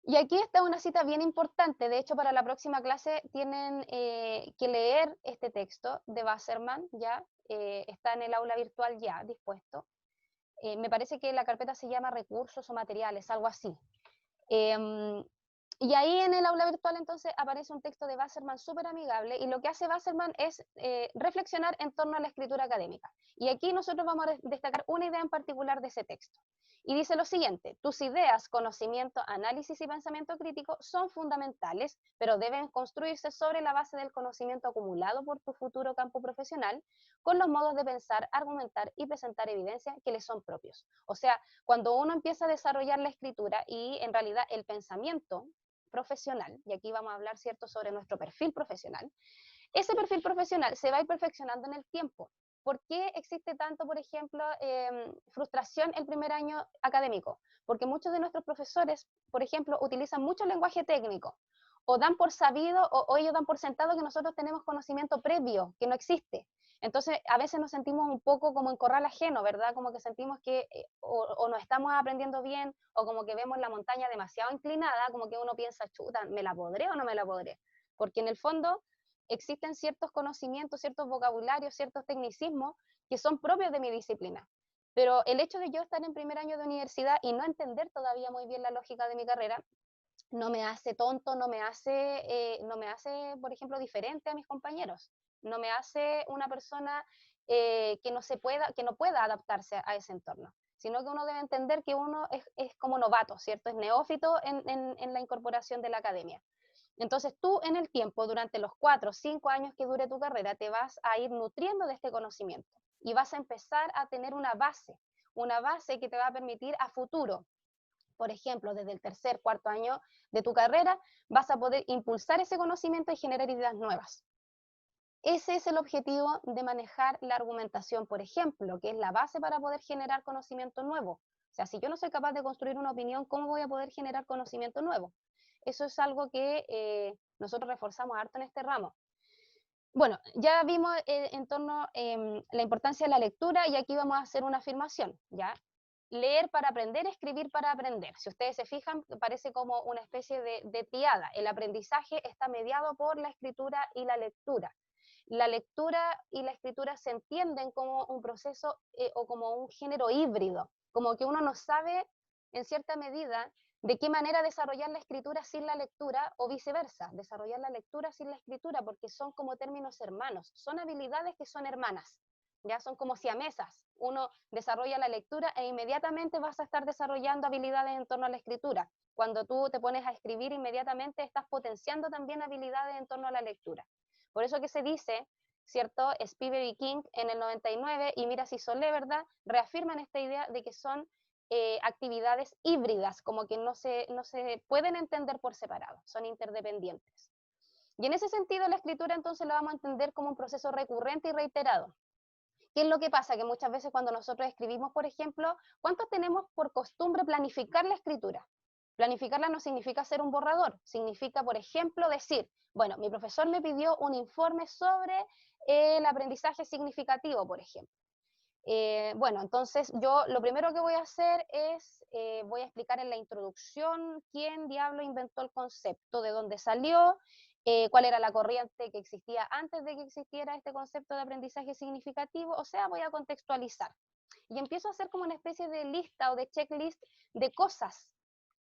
Y aquí está una cita bien importante, de hecho para la próxima clase tienen que leer este texto de Wasserman, ya está en el aula virtual ya dispuesto. Me parece que la carpeta se llama recursos o materiales, algo así. Y ahí en el aula virtual entonces aparece un texto de Wasserman súper amigable, y lo que hace Wasserman es reflexionar en torno a la escritura académica. Y aquí nosotros vamos a destacar una idea en particular de ese texto. Y dice lo siguiente: tus ideas, conocimiento, análisis y pensamiento crítico son fundamentales, pero deben construirse sobre la base del conocimiento acumulado por tu futuro campo profesional, con los modos de pensar, argumentar y presentar evidencia que les son propios. O sea, cuando uno empieza a desarrollar la escritura y en realidad el pensamiento profesional, y aquí vamos a hablar, ¿cierto?, sobre nuestro perfil profesional, ese perfil profesional se va a ir perfeccionando en el tiempo. ¿Por qué existe tanto, por ejemplo, frustración el primer año académico? Porque muchos de nuestros profesores, por ejemplo, utilizan mucho lenguaje técnico, o dan por sabido, o ellos dan por sentado que nosotros tenemos conocimiento previo, que no existe. Entonces, a veces nos sentimos un poco como en corral ajeno, ¿verdad? Como que sentimos que o no estamos aprendiendo bien, o como que vemos la montaña demasiado inclinada, como que uno piensa, chuta, ¿me la podré o no me la podré? Porque en el fondo existen ciertos conocimientos, ciertos vocabularios, ciertos tecnicismos que son propios de mi disciplina. Pero el hecho de yo estar en primer año de universidad y no entender todavía muy bien la lógica de mi carrera, no me hace tonto, no me hace, por ejemplo, diferente a mis compañeros, no me hace una persona que no pueda adaptarse a ese entorno, sino que uno debe entender que uno es como novato, ¿cierto? Es neófito en la incorporación de la academia. Entonces tú en el tiempo, durante los 4 o 5 años que dure tu carrera, te vas a ir nutriendo de este conocimiento y vas a empezar a tener una base que te va a permitir a futuro, por ejemplo, desde el tercer, cuarto año de tu carrera, vas a poder impulsar ese conocimiento y generar ideas nuevas. Ese es el objetivo de manejar la argumentación, por ejemplo, que es la base para poder generar conocimiento nuevo. O sea, si yo no soy capaz de construir una opinión, ¿cómo voy a poder generar conocimiento nuevo? Eso es algo que nosotros reforzamos harto en este ramo. Bueno, ya vimos en torno a la importancia de la lectura, y aquí vamos a hacer una afirmación, ¿ya? Leer para aprender, escribir para aprender. Si ustedes se fijan, parece como una especie de triada. El aprendizaje está mediado por la escritura y la lectura. La lectura y la escritura se entienden como un proceso o como un género híbrido, como que uno no sabe en cierta medida de qué manera desarrollar la escritura sin la lectura, o viceversa, desarrollar la lectura sin la escritura, porque son como términos hermanos, son habilidades que son hermanas, ya son como siamesas. Uno desarrolla la lectura e inmediatamente vas a estar desarrollando habilidades en torno a la escritura. Cuando tú te pones a escribir, inmediatamente estás potenciando también habilidades en torno a la lectura. Por eso que se dice, ¿cierto? Spivey y King en el 99 y Miras y Solé, ¿verdad?, reafirman esta idea de que son actividades híbridas, como que no se pueden entender por separado, son interdependientes. Y en ese sentido la escritura entonces la vamos a entender como un proceso recurrente y reiterado. ¿Qué es lo que pasa? Que muchas veces cuando nosotros escribimos, por ejemplo, ¿cuántos tenemos por costumbre planificar la escritura? Planificarla no significa hacer un borrador, significa, por ejemplo, decir, bueno, mi profesor me pidió un informe sobre el aprendizaje significativo, por ejemplo. Bueno, entonces yo lo primero que voy a hacer es, voy a explicar en la introducción quién diablo inventó el concepto, de dónde salió, cuál era la corriente que existía antes de que existiera este concepto de aprendizaje significativo, o sea, voy a contextualizar. Y empiezo a hacer como una especie de lista o de checklist de cosas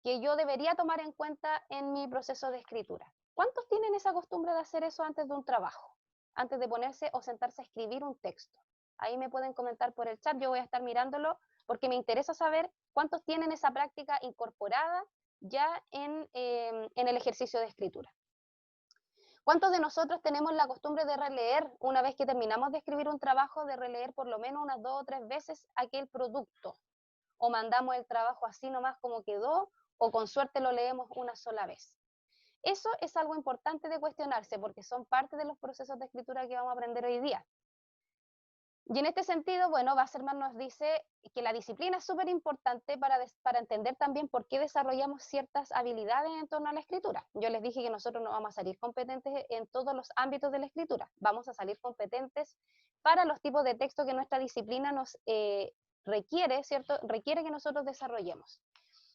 que yo debería tomar en cuenta en mi proceso de escritura. ¿Cuántos tienen esa costumbre de hacer eso antes de un trabajo? Antes de ponerse o sentarse a escribir un texto. Ahí me pueden comentar por el chat, yo voy a estar mirándolo porque me interesa saber cuántos tienen esa práctica incorporada ya en el ejercicio de escritura. ¿Cuántos de nosotros tenemos la costumbre de releer, una vez que terminamos de escribir un trabajo, de releer por lo menos unas 2 o 3 veces aquel producto? O mandamos el trabajo así nomás como quedó, o con suerte lo leemos una sola vez. Eso es algo importante de cuestionarse, porque son parte de los procesos de escritura que vamos a aprender hoy día. Y en este sentido, bueno, Wasserman nos dice que la disciplina es súper importante para entender también por qué desarrollamos ciertas habilidades en torno a la escritura. Yo les dije que nosotros no vamos a salir competentes en todos los ámbitos de la escritura, vamos a salir competentes para los tipos de texto que nuestra disciplina nos requiere, ¿cierto? Requiere que nosotros desarrollemos.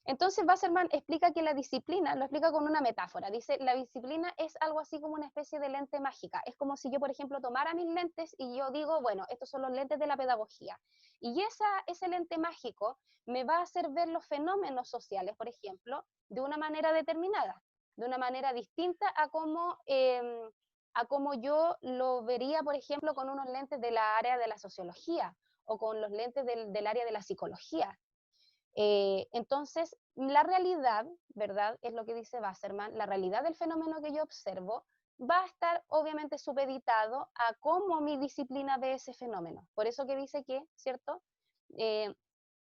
Entonces Wasserman explica que la disciplina, lo explica con una metáfora, dice, la disciplina es algo así como una especie de lente mágica, es como si yo, por ejemplo, tomara mis lentes y yo digo, bueno, estos son los lentes de la pedagogía, y ese lente mágico me va a hacer ver los fenómenos sociales, por ejemplo, de una manera determinada, de una manera distinta a como yo lo vería, por ejemplo, con unos lentes de la área de la sociología, o con los lentes del área de la psicología. Entonces, la realidad, ¿verdad? Es lo que dice Wasserman, la realidad del fenómeno que yo observo va a estar obviamente supeditado a cómo mi disciplina ve ese fenómeno. Por eso que dice que, ¿cierto?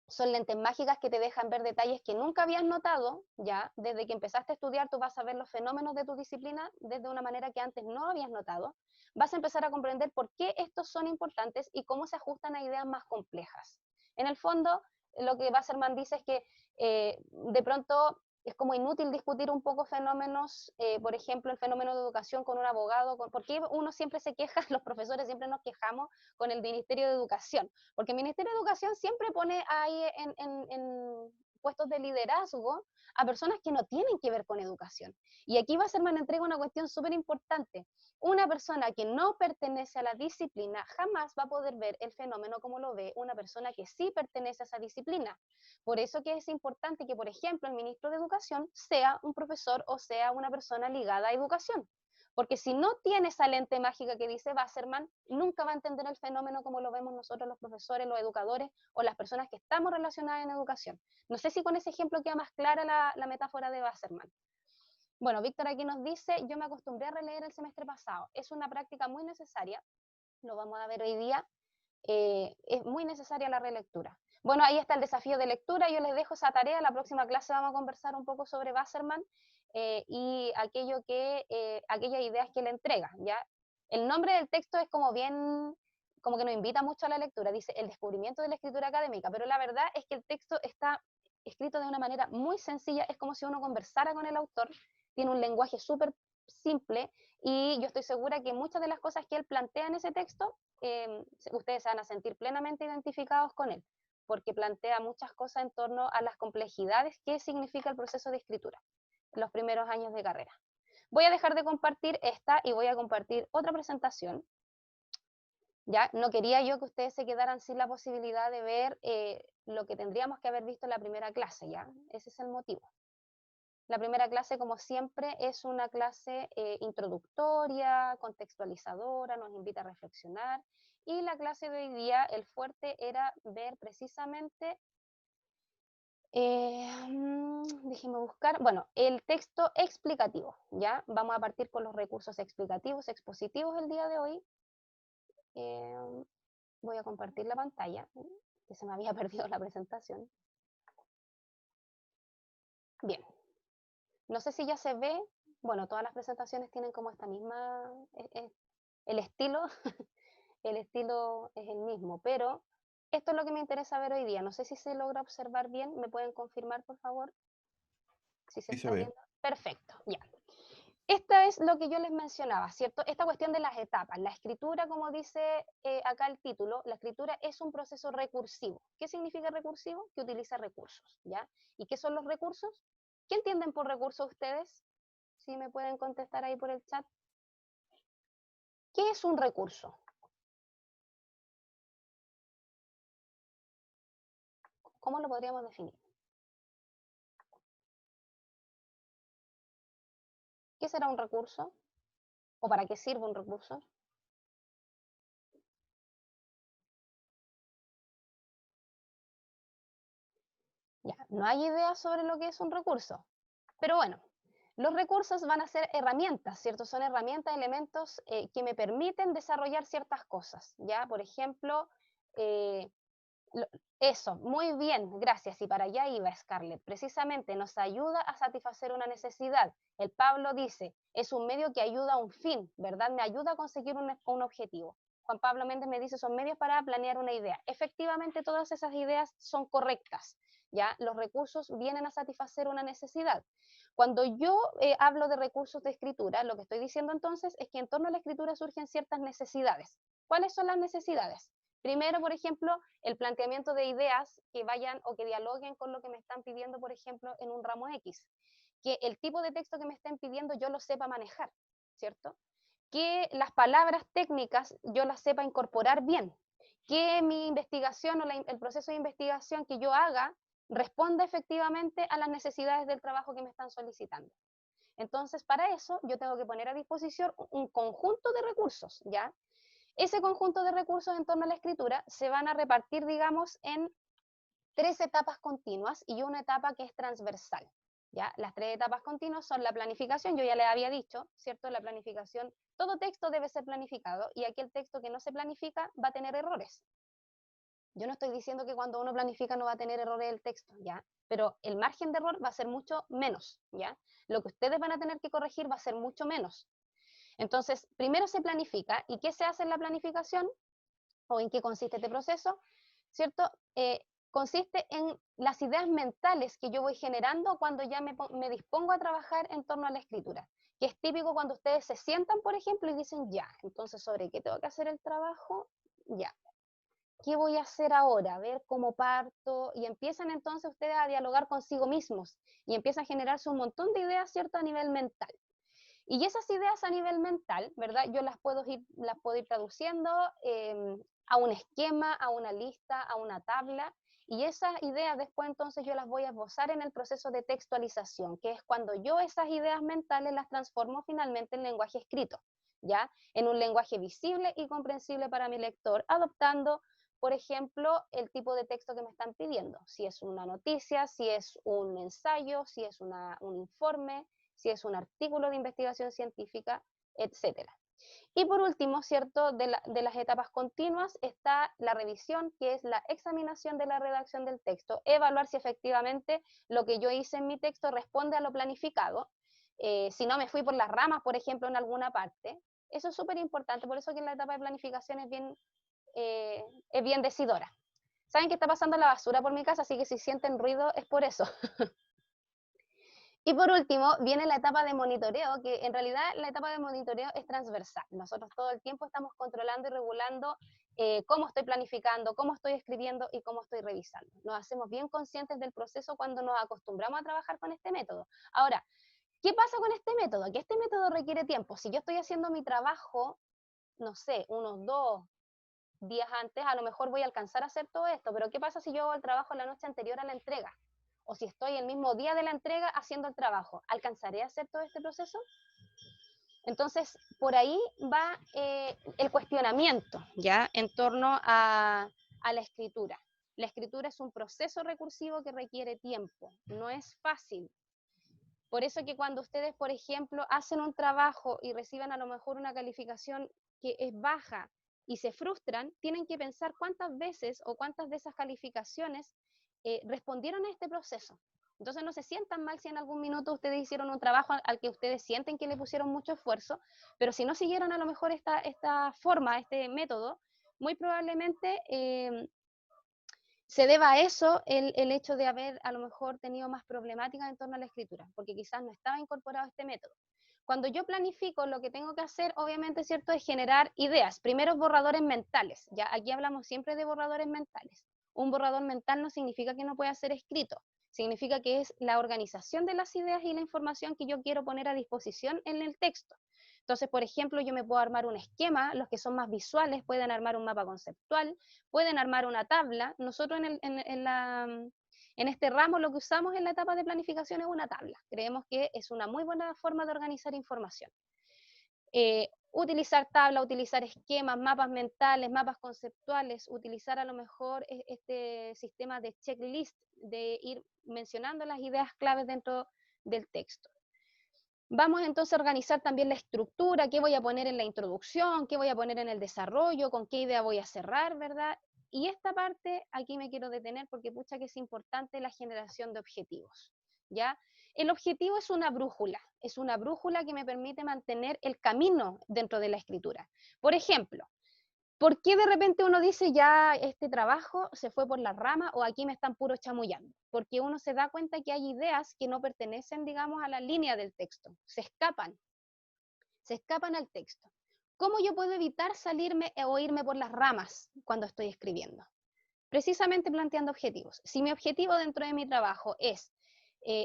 Son lentes mágicas que te dejan ver detalles que nunca habías notado, ya, desde que empezaste a estudiar tú vas a ver los fenómenos de tu disciplina desde una manera que antes no habías notado, vas a empezar a comprender por qué estos son importantes y cómo se ajustan a ideas más complejas. En el fondo, lo que Wasserman dice es que de pronto es como inútil discutir un poco fenómenos, por ejemplo, el fenómeno de educación con un abogado, porque uno siempre se queja, los profesores siempre nos quejamos con el Ministerio de Educación, porque el Ministerio de Educación siempre pone ahí en puestos de liderazgo a personas que no tienen que ver con educación. Y aquí Wasserman entrega una cuestión súper importante. Una persona que no pertenece a la disciplina jamás va a poder ver el fenómeno como lo ve una persona que sí pertenece a esa disciplina. Por eso que es importante que, por ejemplo, el ministro de Educación sea un profesor o sea una persona ligada a educación. Porque si no tiene esa lente mágica que dice Wasserman, nunca va a entender el fenómeno como lo vemos nosotros los profesores, los educadores o las personas que estamos relacionadas en educación. No sé si con ese ejemplo queda más clara la metáfora de Wasserman. Bueno, Víctor aquí nos dice, yo me acostumbré a releer el semestre pasado. Es una práctica muy necesaria, lo vamos a ver hoy día, es muy necesaria la relectura. Bueno, ahí está el desafío de lectura, yo les dejo esa tarea, la próxima clase vamos a conversar un poco sobre Wasserman y aquellas ideas que le entrega, ¿ya? El nombre del texto es como bien, como que nos invita mucho a la lectura, dice el descubrimiento de la escritura académica, pero la verdad es que el texto está escrito de una manera muy sencilla, es como si uno conversara con el autor, tiene un lenguaje súper simple y yo estoy segura que muchas de las cosas que él plantea en ese texto, ustedes se van a sentir plenamente identificados con él, porque plantea muchas cosas en torno a las complejidades que significa el proceso de escritura en los primeros años de carrera. Voy a dejar de compartir esta y voy a compartir otra presentación. Ya no quería yo que ustedes se quedaran sin la posibilidad de ver lo que tendríamos que haber visto en la primera clase, ¿ya? Ese es el motivo. La primera clase, como siempre, es una clase introductoria, contextualizadora, nos invita a reflexionar. Y la clase de hoy día, el fuerte era ver precisamente, déjenme buscar, bueno, el texto explicativo, ¿ya? Vamos a partir con los recursos explicativos, expositivos el día de hoy. Voy a compartir la pantalla, que se me había perdido la presentación. Bien. No sé si ya se ve, bueno, todas las presentaciones tienen como esta misma, el estilo, el estilo es el mismo, pero esto es lo que me interesa ver hoy día. No sé si se logra observar bien, ¿me pueden confirmar, por favor? Si se Sí se está ve. viendo. Perfecto, ya. Esta es lo que yo les mencionaba, ¿cierto? Esta cuestión de las etapas. La escritura, como dice acá el título, la escritura es un proceso recursivo. ¿Qué significa recursivo? Que utiliza recursos, ¿ya? ¿Y qué son los recursos? ¿Qué entienden por recursos ustedes? Si me pueden contestar ahí por el chat. ¿Qué es un recurso? ¿Cómo lo podríamos definir? ¿Qué será un recurso? ¿O para qué sirve un recurso? Ya, no hay idea sobre lo que es un recurso. Pero bueno, Los recursos van a ser herramientas, ¿cierto? Son herramientas, elementos que me permiten desarrollar ciertas cosas, ¿ya? Por ejemplo, eh, eso, muy bien, gracias. Y para allá iba Scarlett. Precisamente nos ayuda a satisfacer una necesidad. El Pablo dice, es un medio que ayuda a un fin, ¿verdad? Me ayuda a conseguir un objetivo. Juan Pablo Méndez me dice, son medios para planear una idea. Efectivamente, todas esas ideas son correctas, ¿ya? Los recursos vienen a satisfacer una necesidad. Cuando yo hablo de recursos de escritura, lo que estoy diciendo entonces es que en torno a la escritura surgen ciertas necesidades. ¿Cuáles son las necesidades? Primero, por ejemplo, el planteamiento de ideas que vayan o que dialoguen con lo que me están pidiendo, por ejemplo, en un ramo X. Que el tipo de texto que me estén pidiendo yo lo sepa manejar, ¿cierto? Que las palabras técnicas yo las sepa incorporar bien. Que mi investigación o el proceso de investigación que yo haga responda efectivamente a las necesidades del trabajo que me están solicitando. Entonces, para eso yo tengo que poner a disposición un conjunto de recursos, ¿ya? Ese conjunto de recursos en torno a la escritura se van a repartir, digamos, en 3 etapas continuas y una etapa que es transversal. ¿Ya? Las 3 etapas continuas son la planificación, yo ya les había dicho, ¿cierto? La planificación, todo texto debe ser planificado y aquel texto que no se planifica va a tener errores. Yo no estoy diciendo que cuando uno planifica no va a tener errores el texto, ¿ya? Pero el margen de error va a ser mucho menos, ¿ya? Lo que ustedes van a tener que corregir va a ser mucho menos. Entonces, primero se planifica. ¿Y qué se hace en la planificación? ¿O en qué consiste este proceso? ¿Cierto? Consiste en las ideas mentales que yo voy generando cuando ya me dispongo a trabajar en torno a la escritura. Que es típico cuando ustedes se sientan, por ejemplo, y dicen, ya, entonces, ¿sobre qué tengo que hacer el trabajo? Ya. ¿Qué voy a hacer ahora? A ver cómo parto. Y empiezan entonces ustedes a dialogar consigo mismos y empiezan a generarse un montón de ideas, ¿cierto? A nivel mental. Y esas ideas a nivel mental, ¿verdad? Yo las puedo ir traduciendo a un esquema, a una lista, a una tabla, y esas ideas después entonces yo las voy a esbozar en el proceso de textualización, que es cuando yo esas ideas mentales las transformo finalmente en lenguaje escrito, ¿ya? En un lenguaje visible y comprensible para mi lector, adoptando, por ejemplo, el tipo de texto que me están pidiendo, si es una noticia, si es un ensayo, si es un informe, si es un artículo de investigación científica, etcétera. Y por último, ¿cierto? De las etapas continuas está la revisión, que es la examinación de la redacción del texto, evaluar si efectivamente lo que yo hice en mi texto responde a lo planificado, si no me fui por las ramas, por ejemplo, en alguna parte. Eso es súper importante, por eso que en la etapa de planificación es bien decidora. Saben que está pasando la basura por mi casa, así que si sienten ruido es por eso. Y por último, viene la etapa de monitoreo, que en realidad la etapa de monitoreo es transversal. Nosotros todo el tiempo estamos controlando y regulando cómo estoy planificando, cómo estoy escribiendo y cómo estoy revisando. Nos hacemos bien conscientes del proceso cuando nos acostumbramos a trabajar con este método. Ahora, ¿qué pasa con este método? Que este método requiere tiempo. Si yo estoy haciendo mi trabajo, no sé, unos 2 días antes, a lo mejor voy a alcanzar a hacer todo esto, pero ¿qué pasa si yo hago el trabajo la noche anterior a la entrega? O si estoy el mismo día de la entrega haciendo el trabajo, ¿alcanzaré a hacer todo este proceso? Entonces, por ahí va el cuestionamiento, ¿ya? En torno a la escritura. La escritura es un proceso recursivo que requiere tiempo, no es fácil. Por eso que cuando ustedes, por ejemplo, hacen un trabajo y reciban a lo mejor una calificación que es baja y se frustran, tienen que pensar cuántas veces o cuántas de esas calificaciones respondieron a este proceso. Entonces no se sientan mal si en algún minuto ustedes hicieron un trabajo al que ustedes sienten que le pusieron mucho esfuerzo, pero si no siguieron a lo mejor esta forma, este método, muy probablemente se deba a eso el hecho de haber a lo mejor tenido más problemáticas en torno a la escritura, porque quizás no estaba incorporado este método. Cuando yo planifico, lo que tengo que hacer, obviamente, ¿cierto?, es generar ideas, primeros borradores mentales. Ya aquí hablamos siempre de borradores mentales. Un borrador mental no significa que no pueda ser escrito, significa que es la organización de las ideas y la información que yo quiero poner a disposición en el texto. Entonces, por ejemplo, yo me puedo armar un esquema, los que son más visuales pueden armar un mapa conceptual, pueden armar una tabla. Nosotros en este ramo lo que usamos en la etapa de planificación es una tabla. Creemos que es una muy buena forma de organizar información. Utilizar tabla, utilizar esquemas, mapas mentales, mapas conceptuales, utilizar a lo mejor este sistema de checklist, de ir mencionando las ideas claves dentro del texto. Vamos entonces a organizar también la estructura, qué voy a poner en la introducción, qué voy a poner en el desarrollo, con qué idea voy a cerrar, ¿verdad? Y esta parte, aquí me quiero detener porque pucha que es importante la generación de objetivos, ¿ya? El objetivo es una brújula que me permite mantener el camino dentro de la escritura. Por ejemplo, ¿por qué de repente uno dice ya este trabajo se fue por la rama o aquí me están puro chamullando? Porque uno se da cuenta que hay ideas que no pertenecen, digamos, a la línea del texto, se escapan al texto. ¿Cómo yo puedo evitar salirme o irme por las ramas cuando estoy escribiendo? Precisamente planteando objetivos. Si mi objetivo dentro de mi trabajo es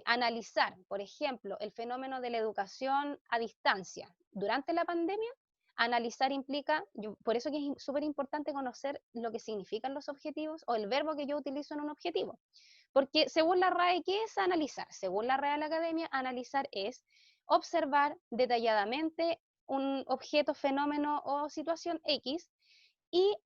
analizar, por ejemplo, el fenómeno de la educación a distancia durante la pandemia, analizar implica, por eso que es súper importante conocer lo que significan los objetivos o el verbo que yo utilizo en un objetivo. Porque según la RAE, ¿qué es analizar? Según la Real Academia, analizar es observar detalladamente un objeto, fenómeno o situación X y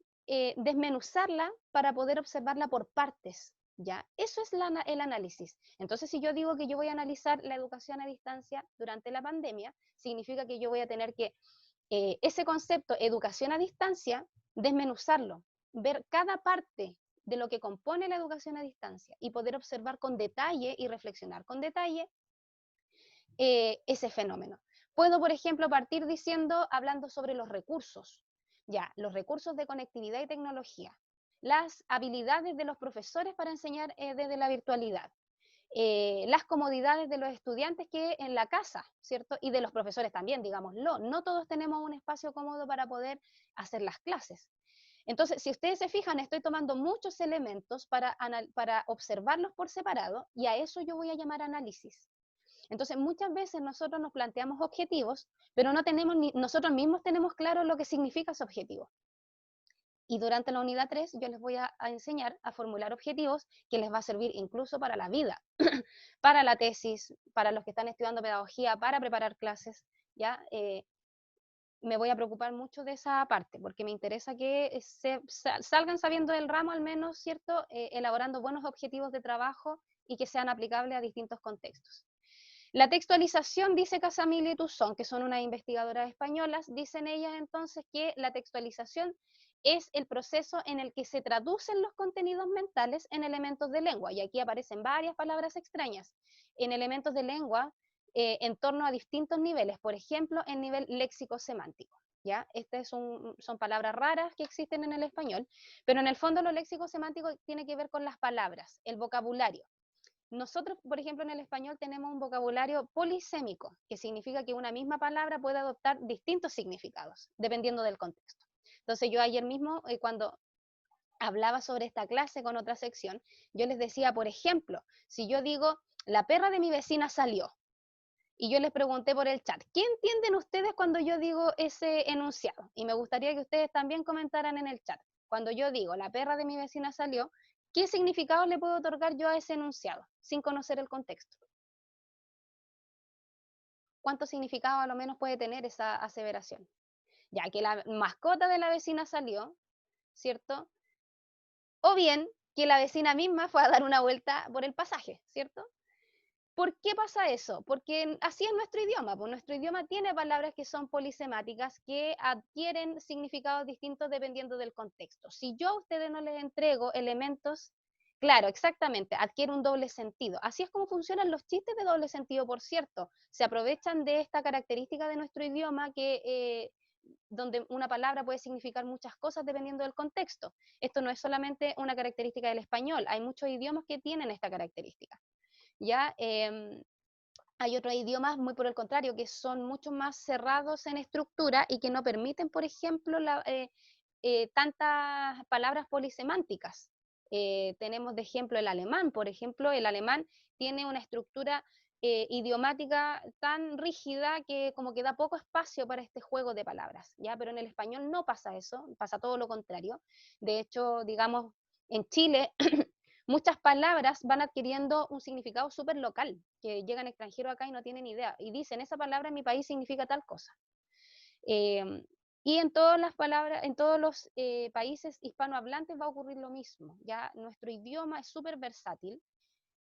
desmenuzarla para poder observarla por partes, ¿ya? Eso es el análisis. Entonces, si yo digo que yo voy a analizar la educación a distancia durante la pandemia, significa que yo voy a tener que ese concepto, educación a distancia, desmenuzarlo, ver cada parte de lo que compone la educación a distancia y poder observar con detalle y reflexionar con detalle ese fenómeno. Puedo, por ejemplo, partir hablando sobre los recursos, ya, los recursos de conectividad y tecnología, las habilidades de los profesores para enseñar desde la virtualidad, las comodidades de los estudiantes que en la casa, ¿cierto? Y de los profesores también, digámoslo. No todos tenemos un espacio cómodo para poder hacer las clases. Entonces, si ustedes se fijan, estoy tomando muchos elementos para observarlos por separado y a eso yo voy a llamar análisis. Entonces, muchas veces nosotros nos planteamos objetivos, pero no tenemos nosotros mismos tenemos claro lo que significa ese objetivo. Y durante la unidad 3 yo les voy a enseñar a formular objetivos que les va a servir incluso para la vida, para la tesis, para los que están estudiando pedagogía, para preparar clases, ¿ya? Me voy a preocupar mucho de esa parte, porque me interesa que salgan sabiendo del ramo al menos, ¿cierto? Elaborando buenos objetivos de trabajo y que sean aplicables a distintos contextos. La textualización, dice Casamiglia y Tuzón, que son unas investigadoras españolas, dicen ellas entonces que la textualización es el proceso en el que se traducen los contenidos mentales en elementos de lengua, y aquí aparecen varias palabras extrañas, en elementos de lengua en torno a distintos niveles, por ejemplo, en nivel léxico-semántico. ¿Ya? Estas son palabras raras que existen en el español, pero en el fondo lo léxico-semántico tiene que ver con las palabras, el vocabulario. Nosotros, por ejemplo, en el español tenemos un vocabulario polisémico, que significa que una misma palabra puede adoptar distintos significados, dependiendo del contexto. Entonces yo ayer mismo, cuando hablaba sobre esta clase con otra sección, yo les decía, por ejemplo, si yo digo, la perra de mi vecina salió, y yo les pregunté por el chat, ¿qué entienden ustedes cuando yo digo ese enunciado? Y me gustaría que ustedes también comentaran en el chat. Cuando yo digo, la perra de mi vecina salió, ¿qué significado le puedo otorgar yo a ese enunciado, sin conocer el contexto? ¿Cuánto significado a lo menos puede tener esa aseveración? Ya que la mascota de la vecina salió, ¿cierto? O bien que la vecina misma fue a dar una vuelta por el pasaje, ¿cierto? ¿Por qué pasa eso? Porque así es nuestro idioma, pues nuestro idioma tiene palabras que son polisemáticas, que adquieren significados distintos dependiendo del contexto. Si yo a ustedes no les entrego elementos, claro, exactamente, adquiere un doble sentido. Así es como funcionan los chistes de doble sentido, por cierto. Se aprovechan de esta característica de nuestro idioma donde una palabra puede significar muchas cosas dependiendo del contexto. Esto no es solamente una característica del español, hay muchos idiomas que tienen esta característica. ¿Ya? Hay otros idiomas, muy por el contrario, que son mucho más cerrados en estructura y que no permiten, por ejemplo, tantas palabras polisemánticas. Tenemos de ejemplo el alemán, por ejemplo, el alemán tiene una estructura idiomática tan rígida que como que da poco espacio para este juego de palabras, ¿ya? Pero en el español no pasa eso, pasa todo lo contrario. De hecho, digamos, en Chile muchas palabras van adquiriendo un significado súper local, que llegan extranjeros acá y no tienen idea, y dicen, esa palabra en mi país significa tal cosa. Y en todas las palabras, en todos los países hispanohablantes va a ocurrir lo mismo, ya nuestro idioma es súper versátil,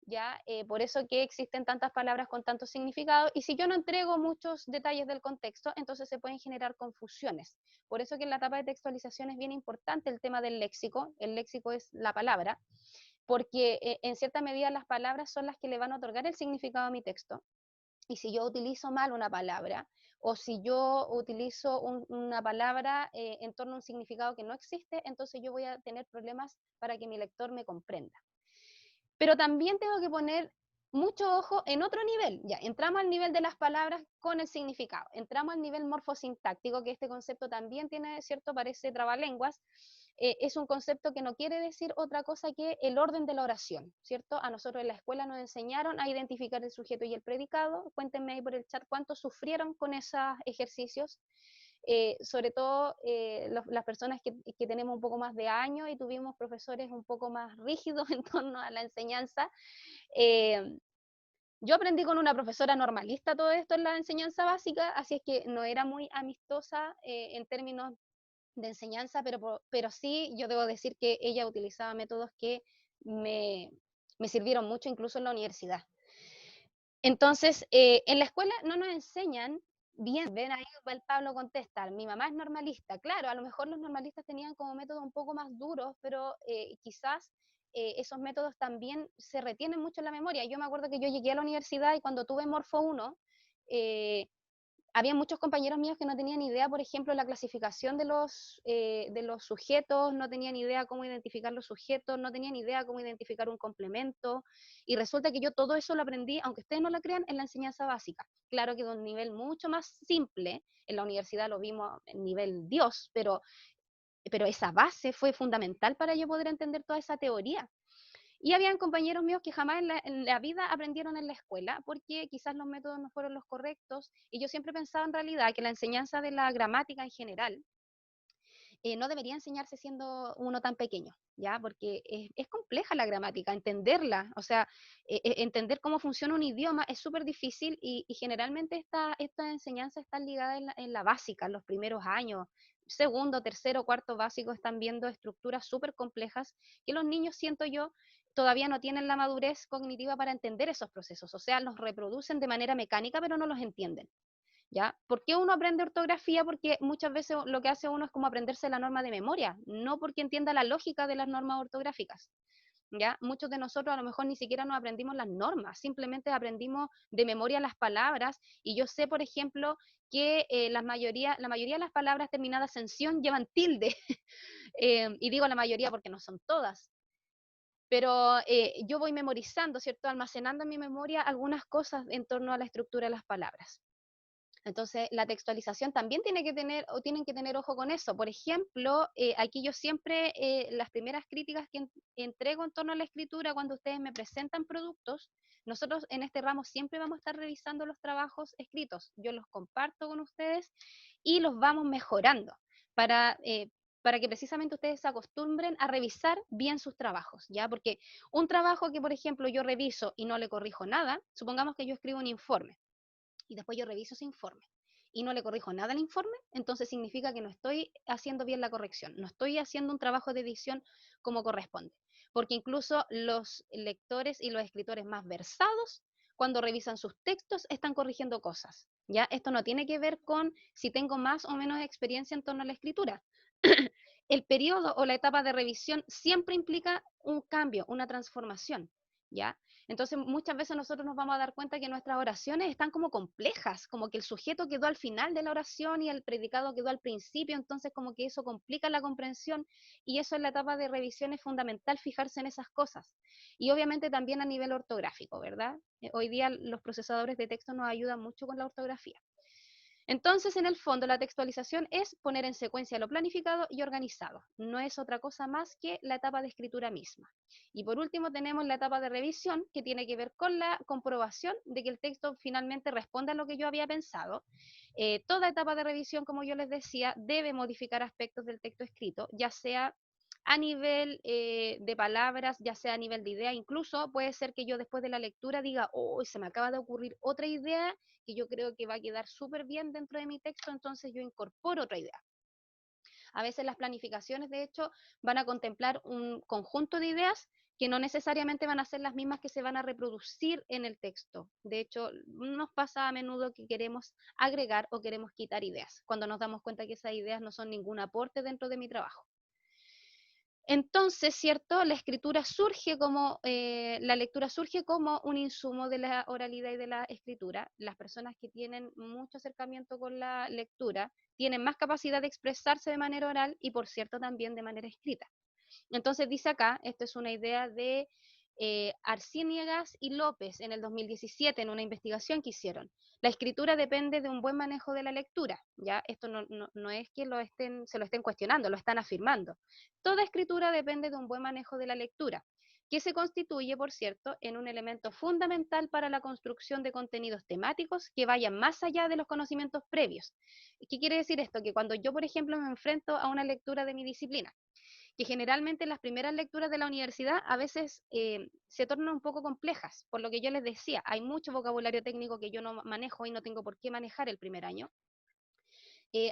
¿ya? Por eso que existen tantas palabras con tanto significado, y si yo no entrego muchos detalles del contexto, entonces se pueden generar confusiones. Por eso que en la etapa de textualización es bien importante el tema del léxico. El léxico es la palabra, porque en cierta medida las palabras son las que le van a otorgar el significado a mi texto. Y si yo utilizo mal una palabra, o si yo utilizo una palabra en torno a un significado que no existe, entonces yo voy a tener problemas para que mi lector me comprenda. Pero también tengo que poner mucho ojo en otro nivel. Ya, entramos al nivel de las palabras con el significado. Entramos al nivel morfosintáctico, que este concepto también tiene, cierto, parece trabalenguas. Es un concepto que no quiere decir otra cosa que el orden de la oración, ¿cierto? A nosotros en la escuela nos enseñaron a identificar el sujeto y el predicado. Cuéntenme ahí por el chat cuántos sufrieron con esos ejercicios. Sobre todo las personas que tenemos un poco más de años y tuvimos profesores un poco más rígidos en torno a la enseñanza. Yo aprendí con una profesora normalista todo esto en la enseñanza básica, así es que no era muy amistosa en términos de enseñanza, pero sí yo debo decir que ella utilizaba métodos que me sirvieron mucho incluso en la universidad. Entonces, en la escuela no nos enseñan bien, ven ahí, el Pablo contesta, mi mamá es normalista. Claro, a lo mejor los normalistas tenían como métodos un poco más duros, pero quizás esos métodos también se retienen mucho en la memoria. Yo me acuerdo que yo llegué a la universidad y cuando tuve Morfo 1, había muchos compañeros míos que no tenían idea, por ejemplo, la clasificación de los sujetos, no tenían idea cómo identificar los sujetos, no tenían idea cómo identificar un complemento, y resulta que yo todo eso lo aprendí, aunque ustedes no lo crean, en la enseñanza básica. Claro que de un nivel mucho más simple, en la universidad lo vimos en nivel Dios, pero esa base fue fundamental para yo poder entender toda esa teoría. Y habían compañeros míos que jamás en la vida aprendieron en la escuela porque quizás los métodos no fueron los correctos, y yo siempre pensaba en realidad que la enseñanza de la gramática en general no debería enseñarse siendo uno tan pequeño, ¿ya? Porque es compleja la gramática, entenderla, o sea, entender cómo funciona un idioma es súper difícil, y generalmente esta enseñanza está ligada en la básica, en los primeros años. Segundo, tercero, cuarto básico están viendo estructuras súper complejas que los niños, siento yo, todavía no tienen la madurez cognitiva para entender esos procesos, o sea, los reproducen de manera mecánica, pero no los entienden. ¿Ya? ¿Por qué uno aprende ortografía? Porque muchas veces lo que hace uno es como aprenderse la norma de memoria, no porque entienda la lógica de las normas ortográficas. ¿Ya? Muchos de nosotros a lo mejor ni siquiera nos aprendimos las normas, simplemente aprendimos de memoria las palabras, y yo sé, por ejemplo, que la mayoría de las palabras terminadas en ción llevan tilde, y digo la mayoría porque no son todas, pero yo voy memorizando, ¿cierto? Almacenando en mi memoria algunas cosas en torno a la estructura de las palabras. Entonces, la textualización también tienen que tener ojo con eso. Por ejemplo, aquí yo siempre, las primeras críticas que entrego en torno a la escritura, cuando ustedes me presentan productos, nosotros en este ramo siempre vamos a estar revisando los trabajos escritos. Yo los comparto con ustedes y los vamos mejorando para que precisamente ustedes se acostumbren a revisar bien sus trabajos, ¿ya? Porque un trabajo que, por ejemplo, yo reviso y no le corrijo nada, supongamos que yo escribo un informe, y después yo reviso ese informe y no le corrijo nada al informe, entonces significa que no estoy haciendo bien la corrección, no estoy haciendo un trabajo de edición como corresponde. Porque incluso los lectores y los escritores más versados, cuando revisan sus textos, están corrigiendo cosas. ¿Ya? Esto no tiene que ver con si tengo más o menos experiencia en torno a la escritura. El periodo o la etapa de revisión siempre implica un cambio, una transformación. ¿Ya? Entonces, muchas veces nosotros nos vamos a dar cuenta que nuestras oraciones están como complejas, como que el sujeto quedó al final de la oración y el predicado quedó al principio, entonces como que eso complica la comprensión, y eso en la etapa de revisión es fundamental, fijarse en esas cosas. Y obviamente también a nivel ortográfico, ¿verdad? Hoy día los procesadores de texto nos ayudan mucho con la ortografía. Entonces, en el fondo, la textualización es poner en secuencia lo planificado y organizado. No es otra cosa más que la etapa de escritura misma. Y por último, tenemos la etapa de revisión, que tiene que ver con la comprobación de que el texto finalmente responde a lo que yo había pensado. Toda etapa de revisión, como yo les decía, debe modificar aspectos del texto escrito, ya sea a nivel de palabras, ya sea a nivel de idea. Incluso puede ser que yo después de la lectura diga, oh, se me acaba de ocurrir otra idea que yo creo que va a quedar súper bien dentro de mi texto, entonces yo incorporo otra idea. A veces las planificaciones, de hecho, van a contemplar un conjunto de ideas que no necesariamente van a ser las mismas que se van a reproducir en el texto. De hecho, nos pasa a menudo que queremos agregar o queremos quitar ideas, cuando nos damos cuenta que esas ideas no son ningún aporte dentro de mi trabajo. Entonces, ¿cierto? La escritura surge como, la lectura surge como un insumo de la oralidad y de la escritura. Las personas que tienen mucho acercamiento con la lectura tienen más capacidad de expresarse de manera oral y, por cierto, también de manera escrita. Entonces dice acá, esto es una idea de Arcíniegas y López en el 2017 en una investigación que hicieron. La escritura depende de un buen manejo de la lectura, ¿ya? Esto no es que se lo estén cuestionando, lo están afirmando. Toda escritura depende de un buen manejo de la lectura, que se constituye, por cierto, en un elemento fundamental para la construcción de contenidos temáticos que vayan más allá de los conocimientos previos. ¿Qué quiere decir esto? Que cuando yo, por ejemplo, me enfrento a una lectura de mi disciplina, que generalmente las primeras lecturas de la universidad a veces se tornan un poco complejas, por lo que yo les decía, hay mucho vocabulario técnico que yo no manejo y no tengo por qué manejar el primer año.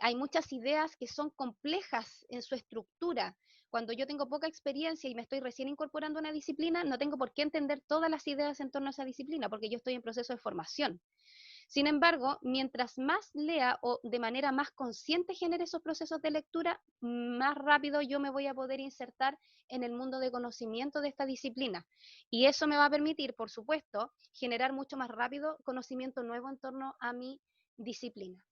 Hay muchas ideas que son complejas en su estructura. Cuando yo tengo poca experiencia y me estoy recién incorporando a una disciplina, no tengo por qué entender todas las ideas en torno a esa disciplina, porque yo estoy en proceso de formación. Sin embargo, mientras más lea o de manera más consciente genere esos procesos de lectura, más rápido yo me voy a poder insertar en el mundo de conocimiento de esta disciplina. Y eso me va a permitir, por supuesto, generar mucho más rápido conocimiento nuevo en torno a mi disciplina.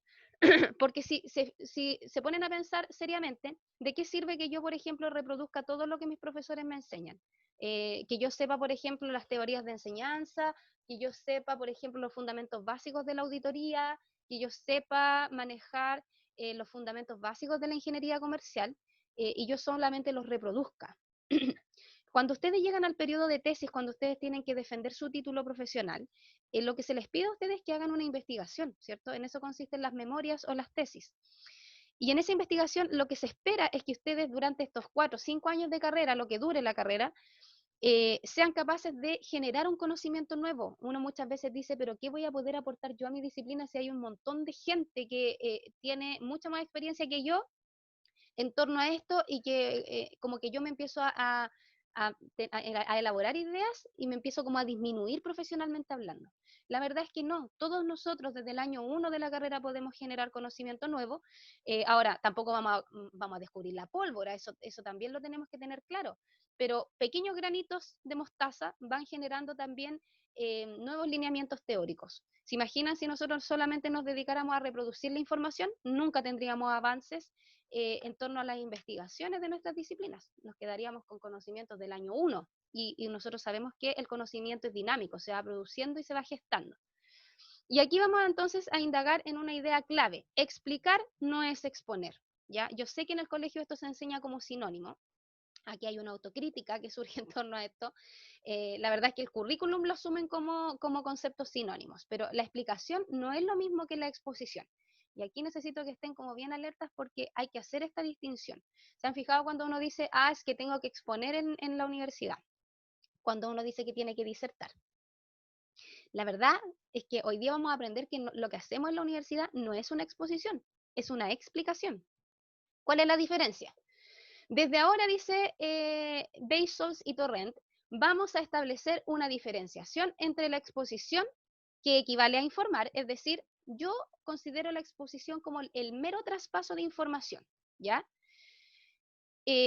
Porque si se ponen a pensar seriamente, ¿de qué sirve que yo, por ejemplo, reproduzca todo lo que mis profesores me enseñan? Que yo sepa, por ejemplo, las teorías de enseñanza, que yo sepa, por ejemplo, los fundamentos básicos de la auditoría, que yo sepa manejar los fundamentos básicos de la ingeniería comercial, y yo solamente los reproduzca. Cuando ustedes llegan al periodo de tesis, cuando ustedes tienen que defender su título profesional, lo que se les pide a ustedes es que hagan una investigación, ¿cierto? En eso consisten las memorias o las tesis. Y en esa investigación lo que se espera es que ustedes durante estos 4 o 5 años de carrera, lo que dure la carrera, sean capaces de generar un conocimiento nuevo. Uno muchas veces dice, pero ¿qué voy a poder aportar yo a mi disciplina si hay un montón de gente que tiene mucha más experiencia que yo en torno a esto y que como que yo me empiezo a elaborar ideas y me empiezo como a disminuir profesionalmente hablando? La verdad es que no, todos nosotros desde el año 1 de la carrera podemos generar conocimiento nuevo. Ahora, tampoco vamos a descubrir la pólvora, eso también lo tenemos que tener claro, pero pequeños granitos de mostaza van generando también nuevos lineamientos teóricos. ¿Se imaginan si nosotros solamente nos dedicáramos a reproducir la información? Nunca tendríamos avances en torno a las investigaciones de nuestras disciplinas. Nos quedaríamos con conocimientos del año 1 y nosotros sabemos que el conocimiento es dinámico, se va produciendo y se va gestando. Y aquí vamos entonces a indagar en una idea clave. Explicar no es exponer, ¿ya? Yo sé que en el colegio esto se enseña como sinónimo. Aquí hay una autocrítica que surge en torno a esto. La verdad es que el currículum lo asumen como conceptos sinónimos, pero la explicación no es lo mismo que la exposición. Y aquí necesito que estén como bien alertas porque hay que hacer esta distinción. ¿Se han fijado cuando uno dice, es que tengo que exponer en la universidad? Cuando uno dice que tiene que disertar. La verdad es que hoy día vamos a aprender que lo que hacemos en la universidad no es una exposición, es una explicación. ¿Cuál es la diferencia? Desde ahora, dice Bezos y Torrent, vamos a establecer una diferenciación entre la exposición, que equivale a informar, es decir, yo considero la exposición como el mero traspaso de información, ¿ya?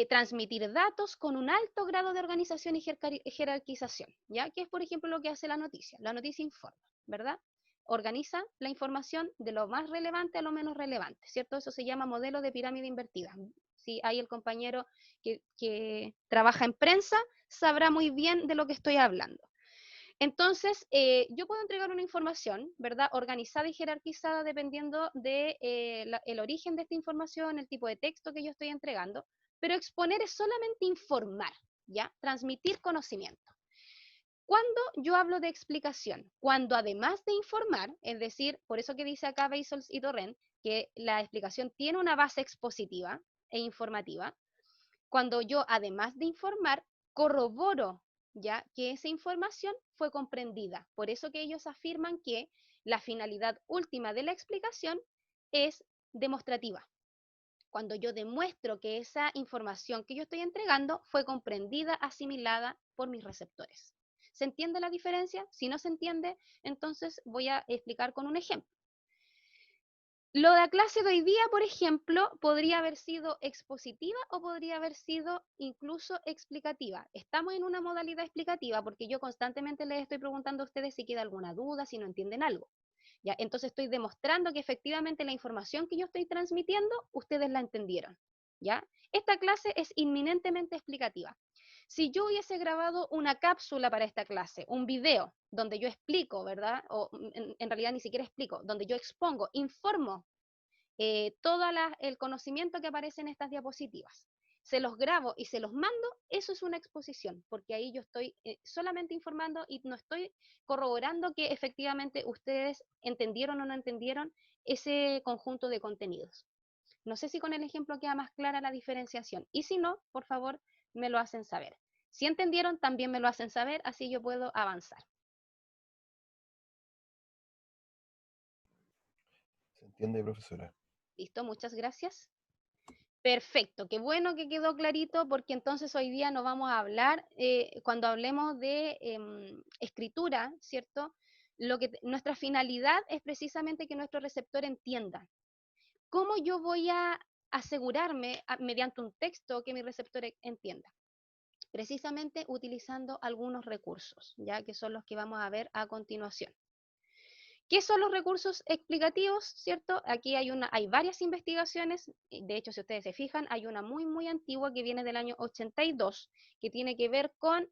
Transmitir datos con un alto grado de organización y jerarquización, ¿ya? Que es, por ejemplo, lo que hace la noticia. La noticia informa, ¿verdad? Organiza la información de lo más relevante a lo menos relevante, ¿cierto? Eso se llama modelo de pirámide invertida. Si hay el compañero que trabaja en prensa, sabrá muy bien de lo que estoy hablando. Entonces, yo puedo entregar una información, ¿verdad? Organizada y jerarquizada dependiendo de el origen de esta información, el tipo de texto que yo estoy entregando, pero exponer es solamente informar, ¿ya? Transmitir conocimiento. ¿Cuándo yo hablo de explicación? Cuando además de informar, es decir, por eso que dice acá Bezos y Torrent, que la explicación tiene una base expositiva e informativa, cuando yo además de informar, corroboro ya que esa información fue comprendida. Por eso que ellos afirman que la finalidad última de la explicación es demostrativa. Cuando yo demuestro que esa información que yo estoy entregando fue comprendida, asimilada por mis receptores. ¿Se entiende la diferencia? Si no se entiende, entonces voy a explicar con un ejemplo. Lo de la clase de hoy día, por ejemplo, podría haber sido expositiva o podría haber sido incluso explicativa. Estamos en una modalidad explicativa porque yo constantemente les estoy preguntando a ustedes si queda alguna duda, si no entienden algo. ¿Ya? Entonces estoy demostrando que efectivamente la información que yo estoy transmitiendo, ustedes la entendieron. ¿Ya? Esta clase es inminentemente explicativa. Si yo hubiese grabado una cápsula para esta clase, un video, donde yo explico, ¿verdad? O en realidad ni siquiera explico, donde yo expongo, informo todo el conocimiento que aparece en estas diapositivas. Se los grabo y se los mando, eso es una exposición, porque ahí yo estoy solamente informando y no estoy corroborando que efectivamente ustedes entendieron o no entendieron ese conjunto de contenidos. No sé si con el ejemplo queda más clara la diferenciación, y si no, por favor, me lo hacen saber. Si entendieron, también me lo hacen saber, así yo puedo avanzar. Se entiende, profesora. Listo, muchas gracias. Perfecto, qué bueno que quedó clarito, porque entonces hoy día nos vamos a hablar, cuando hablemos de escritura, ¿cierto? Nuestra finalidad es precisamente que nuestro receptor entienda. ¿Cómo yo voy a asegurarme mediante un texto que mi receptor entienda? Precisamente utilizando algunos recursos, ya que son los que vamos a ver a continuación. ¿Qué son los recursos explicativos? ¿Cierto? Aquí hay varias investigaciones, de hecho, si ustedes se fijan, hay una muy, muy antigua que viene del año 82, que tiene que ver con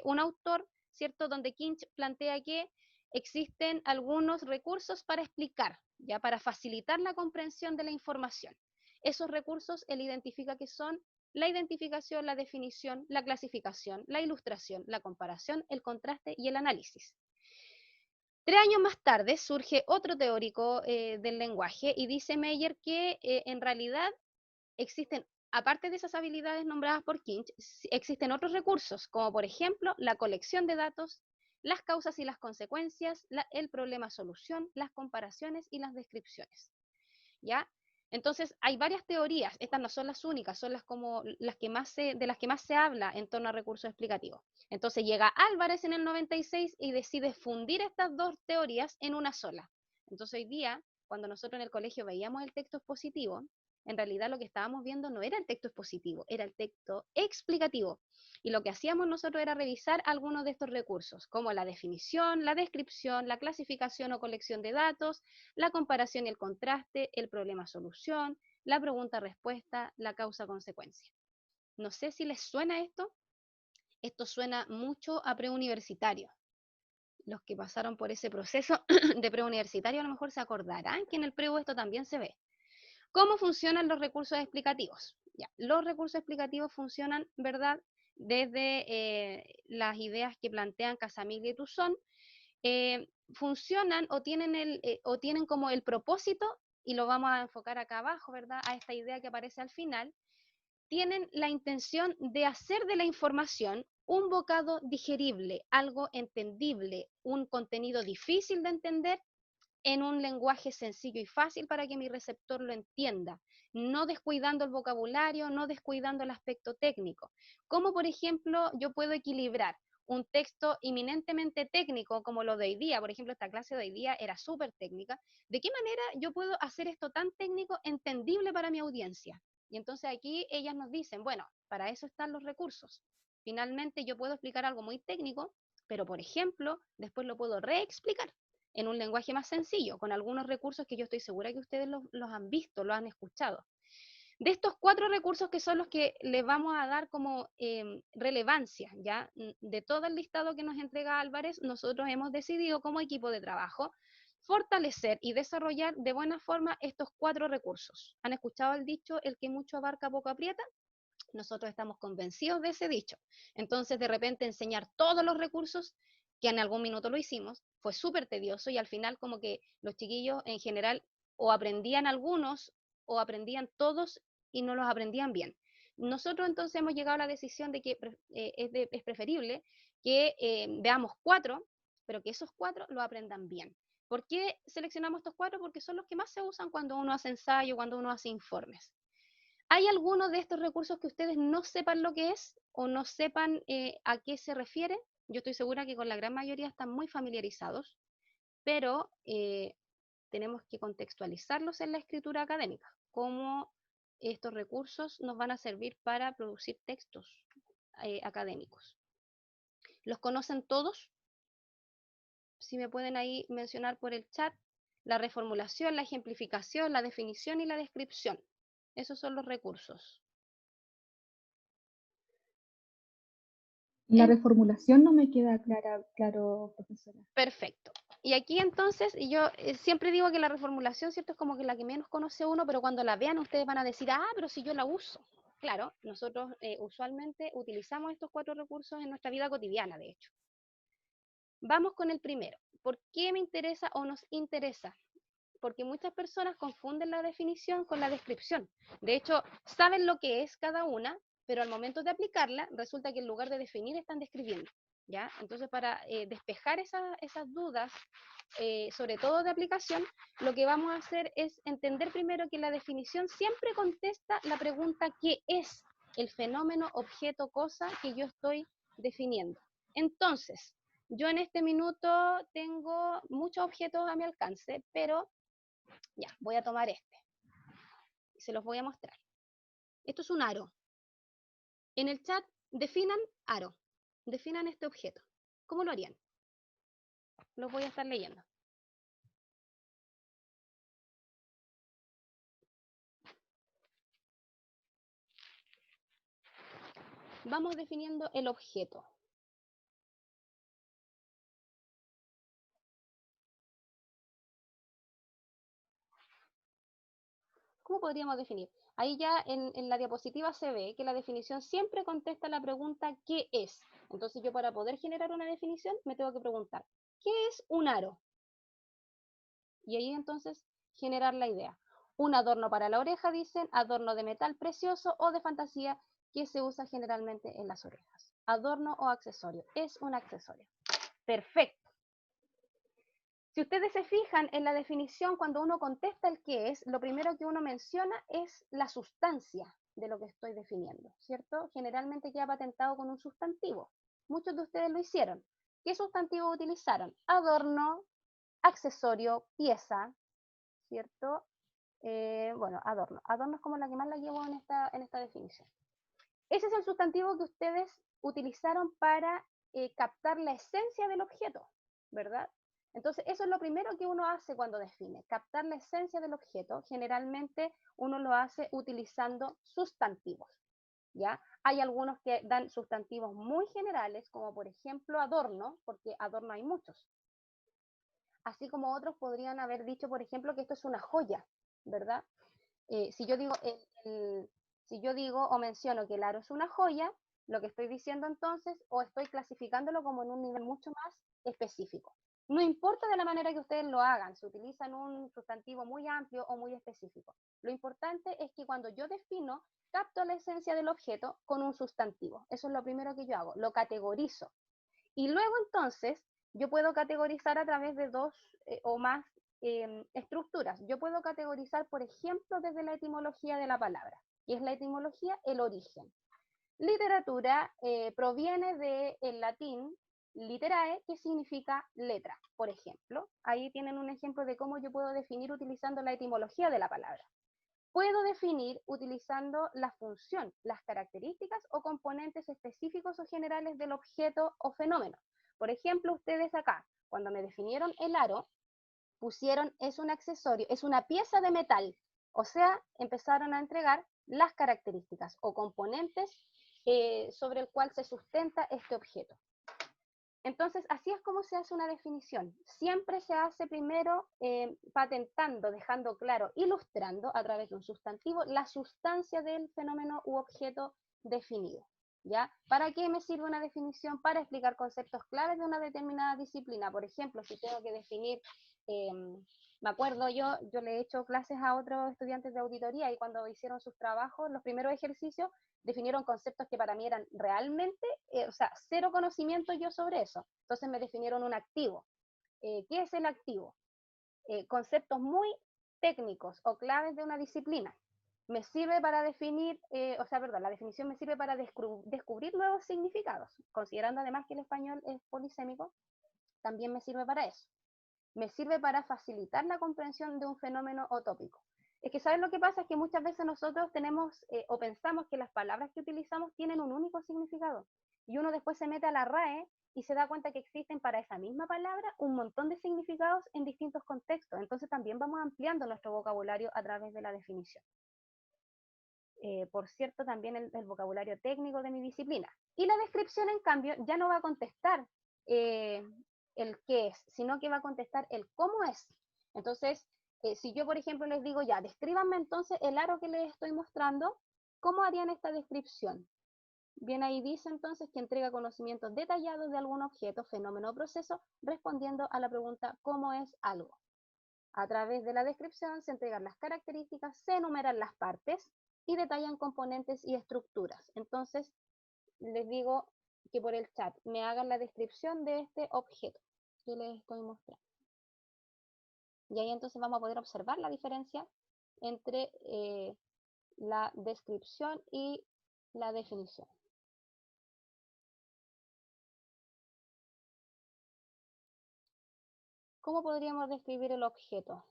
un autor, ¿cierto? Donde Kinch plantea que existen algunos recursos para explicar, ya para facilitar la comprensión de la información. Esos recursos él identifica que son la identificación, la definición, la clasificación, la ilustración, la comparación, el contraste y el análisis. 3 años más tarde surge otro teórico del lenguaje y dice Meyer que en realidad existen, aparte de esas habilidades nombradas por Kinch, existen otros recursos, como por ejemplo la colección de datos, las causas y las consecuencias, el problema-solución, las comparaciones y las descripciones. ¿Ya? Entonces, hay varias teorías, estas no son las únicas, son de las que más se habla en torno a recursos explicativos. Entonces llega Álvarez en el 96 y decide fundir estas dos teorías en una sola. Entonces hoy día, cuando nosotros en el colegio veíamos el texto expositivo, en realidad lo que estábamos viendo no era el texto expositivo, era el texto explicativo. Y lo que hacíamos nosotros era revisar algunos de estos recursos, como la definición, la descripción, la clasificación o colección de datos, la comparación y el contraste, el problema-solución, la pregunta-respuesta, la causa-consecuencia. No sé si les suena esto. Esto suena mucho a preuniversitario. Los que pasaron por ese proceso de preuniversitario a lo mejor se acordarán que en el preu esto también se ve. ¿Cómo funcionan los recursos explicativos? Ya, los recursos explicativos funcionan, ¿verdad?, desde las ideas que plantean Casamiglia y Tuzón, funcionan o tienen como el propósito, y lo vamos a enfocar acá abajo, ¿verdad?, a esta idea que aparece al final, tienen la intención de hacer de la información un bocado digerible, algo entendible, un contenido difícil de entender en un lenguaje sencillo y fácil para que mi receptor lo entienda, no descuidando el vocabulario, no descuidando el aspecto técnico. Como por ejemplo, yo puedo equilibrar un texto eminentemente técnico como lo de hoy día, por ejemplo, esta clase de hoy día era súper técnica, ¿de qué manera yo puedo hacer esto tan técnico entendible para mi audiencia? Y entonces aquí ellas nos dicen, bueno, para eso están los recursos. Finalmente yo puedo explicar algo muy técnico, pero por ejemplo, después lo puedo reexplicar en un lenguaje más sencillo, con algunos recursos que yo estoy segura que ustedes los han visto, los han escuchado. De estos 4 recursos que son los que les vamos a dar como relevancia, ¿ya? De todo el listado que nos entrega Álvarez, nosotros hemos decidido como equipo de trabajo fortalecer y desarrollar de buena forma estos 4 recursos. ¿Han escuchado el dicho, el que mucho abarca poco aprieta? Nosotros estamos convencidos de ese dicho. Entonces, de repente, enseñar todos los recursos, que en algún minuto lo hicimos, fue súper tedioso y al final como que los chiquillos en general o aprendían algunos o aprendían todos y no los aprendían bien. Nosotros entonces hemos llegado a la decisión de que es preferible que veamos 4, pero que esos 4 lo aprendan bien. ¿Por qué seleccionamos estos 4? Porque son los que más se usan cuando uno hace ensayo, cuando uno hace informes. ¿Hay alguno de estos recursos que ustedes no sepan lo que es o no sepan a qué se refiere? Yo estoy segura que con la gran mayoría están muy familiarizados, pero tenemos que contextualizarlos en la escritura académica, cómo estos recursos nos van a servir para producir textos académicos. ¿Los conocen todos? Si me pueden ahí mencionar por el chat, la reformulación, la ejemplificación, la definición y la descripción. Esos son los recursos. La reformulación no me queda claro, profesora. Perfecto. Y aquí entonces, yo siempre digo que la reformulación, ¿cierto? Es como que la que menos conoce uno, pero cuando la vean ustedes van a decir, ah, pero si yo la uso. Claro, nosotros usualmente utilizamos estos 4 recursos en nuestra vida cotidiana, de hecho. Vamos con el primero. ¿Por qué me interesa o nos interesa? Porque muchas personas confunden la definición con la descripción. De hecho, saben lo que es cada una, pero al momento de aplicarla, resulta que en lugar de definir están describiendo. ¿Ya? Entonces, para despejar esas dudas, sobre todo de aplicación, lo que vamos a hacer es entender primero que la definición siempre contesta la pregunta ¿qué es el fenómeno, objeto, cosa que yo estoy definiendo? Entonces, yo en este minuto tengo muchos objetos a mi alcance, pero ya, voy a tomar este y se los voy a mostrar. Esto es un aro. En el chat, definan aro. Definan este objeto. ¿Cómo lo harían? Los voy a estar leyendo. Vamos definiendo el objeto. ¿Cómo podríamos definir? Ahí ya en la diapositiva se ve que la definición siempre contesta la pregunta ¿qué es? Entonces yo para poder generar una definición me tengo que preguntar ¿qué es un aro? Y ahí entonces generar la idea. Un adorno para la oreja, dicen, adorno de metal precioso o de fantasía que se usa generalmente en las orejas. Adorno o accesorio. Es un accesorio. Perfecto. Si ustedes se fijan en la definición, cuando uno contesta el qué es, lo primero que uno menciona es la sustancia de lo que estoy definiendo, ¿cierto? Generalmente queda patentado con un sustantivo. Muchos de ustedes lo hicieron. ¿Qué sustantivo utilizaron? Adorno, accesorio, pieza, ¿cierto? Bueno, adorno. Adorno es como la que más la llevo en esta definición. Ese es el sustantivo que ustedes utilizaron para captar la esencia del objeto, ¿verdad? Entonces, eso es lo primero que uno hace cuando define, captar la esencia del objeto. Generalmente uno lo hace utilizando sustantivos, ¿ya? Hay algunos que dan sustantivos muy generales, como por ejemplo adorno, porque adorno hay muchos. Así como otros podrían haber dicho, por ejemplo, que esto es una joya, ¿verdad? Si yo digo o menciono que el aro es una joya, lo que estoy diciendo entonces, o estoy clasificándolo como en un nivel mucho más específico. No importa de la manera que ustedes lo hagan, si utilizan un sustantivo muy amplio o muy específico. Lo importante es que cuando yo defino, capto la esencia del objeto con un sustantivo. Eso es lo primero que yo hago, lo categorizo. Y luego entonces yo puedo categorizar a través de 2 o más estructuras. Yo puedo categorizar, por ejemplo, desde la etimología de la palabra. ¿Qué es la etimología? El origen. Literatura proviene del latín literae, que significa letra, por ejemplo. Ahí tienen un ejemplo de cómo yo puedo definir utilizando la etimología de la palabra. Puedo definir utilizando la función, las características o componentes específicos o generales del objeto o fenómeno. Por ejemplo, ustedes acá, cuando me definieron el aro, pusieron es un accesorio, es una pieza de metal. O sea, empezaron a entregar las características o componentes sobre el cual se sustenta este objeto. Entonces, así es como se hace una definición. Siempre se hace primero patentando, dejando claro, ilustrando a través de un sustantivo la sustancia del fenómeno u objeto definido. ¿Ya? ¿Para qué me sirve una definición? Para explicar conceptos claves de una determinada disciplina. Por ejemplo, si tengo que definir, me acuerdo yo le he hecho clases a otros estudiantes de auditoría y cuando hicieron sus trabajos, los primeros ejercicios, definieron conceptos que para mí eran realmente, o sea, cero conocimiento yo sobre eso. Entonces me definieron un activo. ¿Qué es el activo? Conceptos muy técnicos o claves de una disciplina. me sirve para definir, la definición me sirve para descubrir nuevos significados, considerando además que el español es polisémico, también me sirve para eso. Me sirve para facilitar la comprensión de un fenómeno o tópico. Es que, ¿sabes lo que pasa? Es que muchas veces nosotros tenemos o pensamos que las palabras que utilizamos tienen un único significado. Y uno después se mete a la RAE y se da cuenta que existen para esa misma palabra un montón de significados en distintos contextos. Entonces también vamos ampliando nuestro vocabulario a través de la definición. Por cierto, también el vocabulario técnico de mi disciplina. Y la descripción, en cambio, ya no va a contestar el qué es, sino que va a contestar el cómo es. Entonces, si yo, por ejemplo, les digo, ya, descríbanme entonces el aro que les estoy mostrando, ¿cómo harían esta descripción? Bien, ahí dice entonces que entrega conocimientos detallados de algún objeto, fenómeno o proceso, respondiendo a la pregunta ¿cómo es algo? A través de la descripción se entregan las características, se enumeran las partes y detallan componentes y estructuras. Entonces, les digo que por el chat me hagan la descripción de este objeto que les estoy mostrando. Y ahí entonces vamos a poder observar la diferencia entre la descripción y la definición. ¿Cómo podríamos describir el objeto?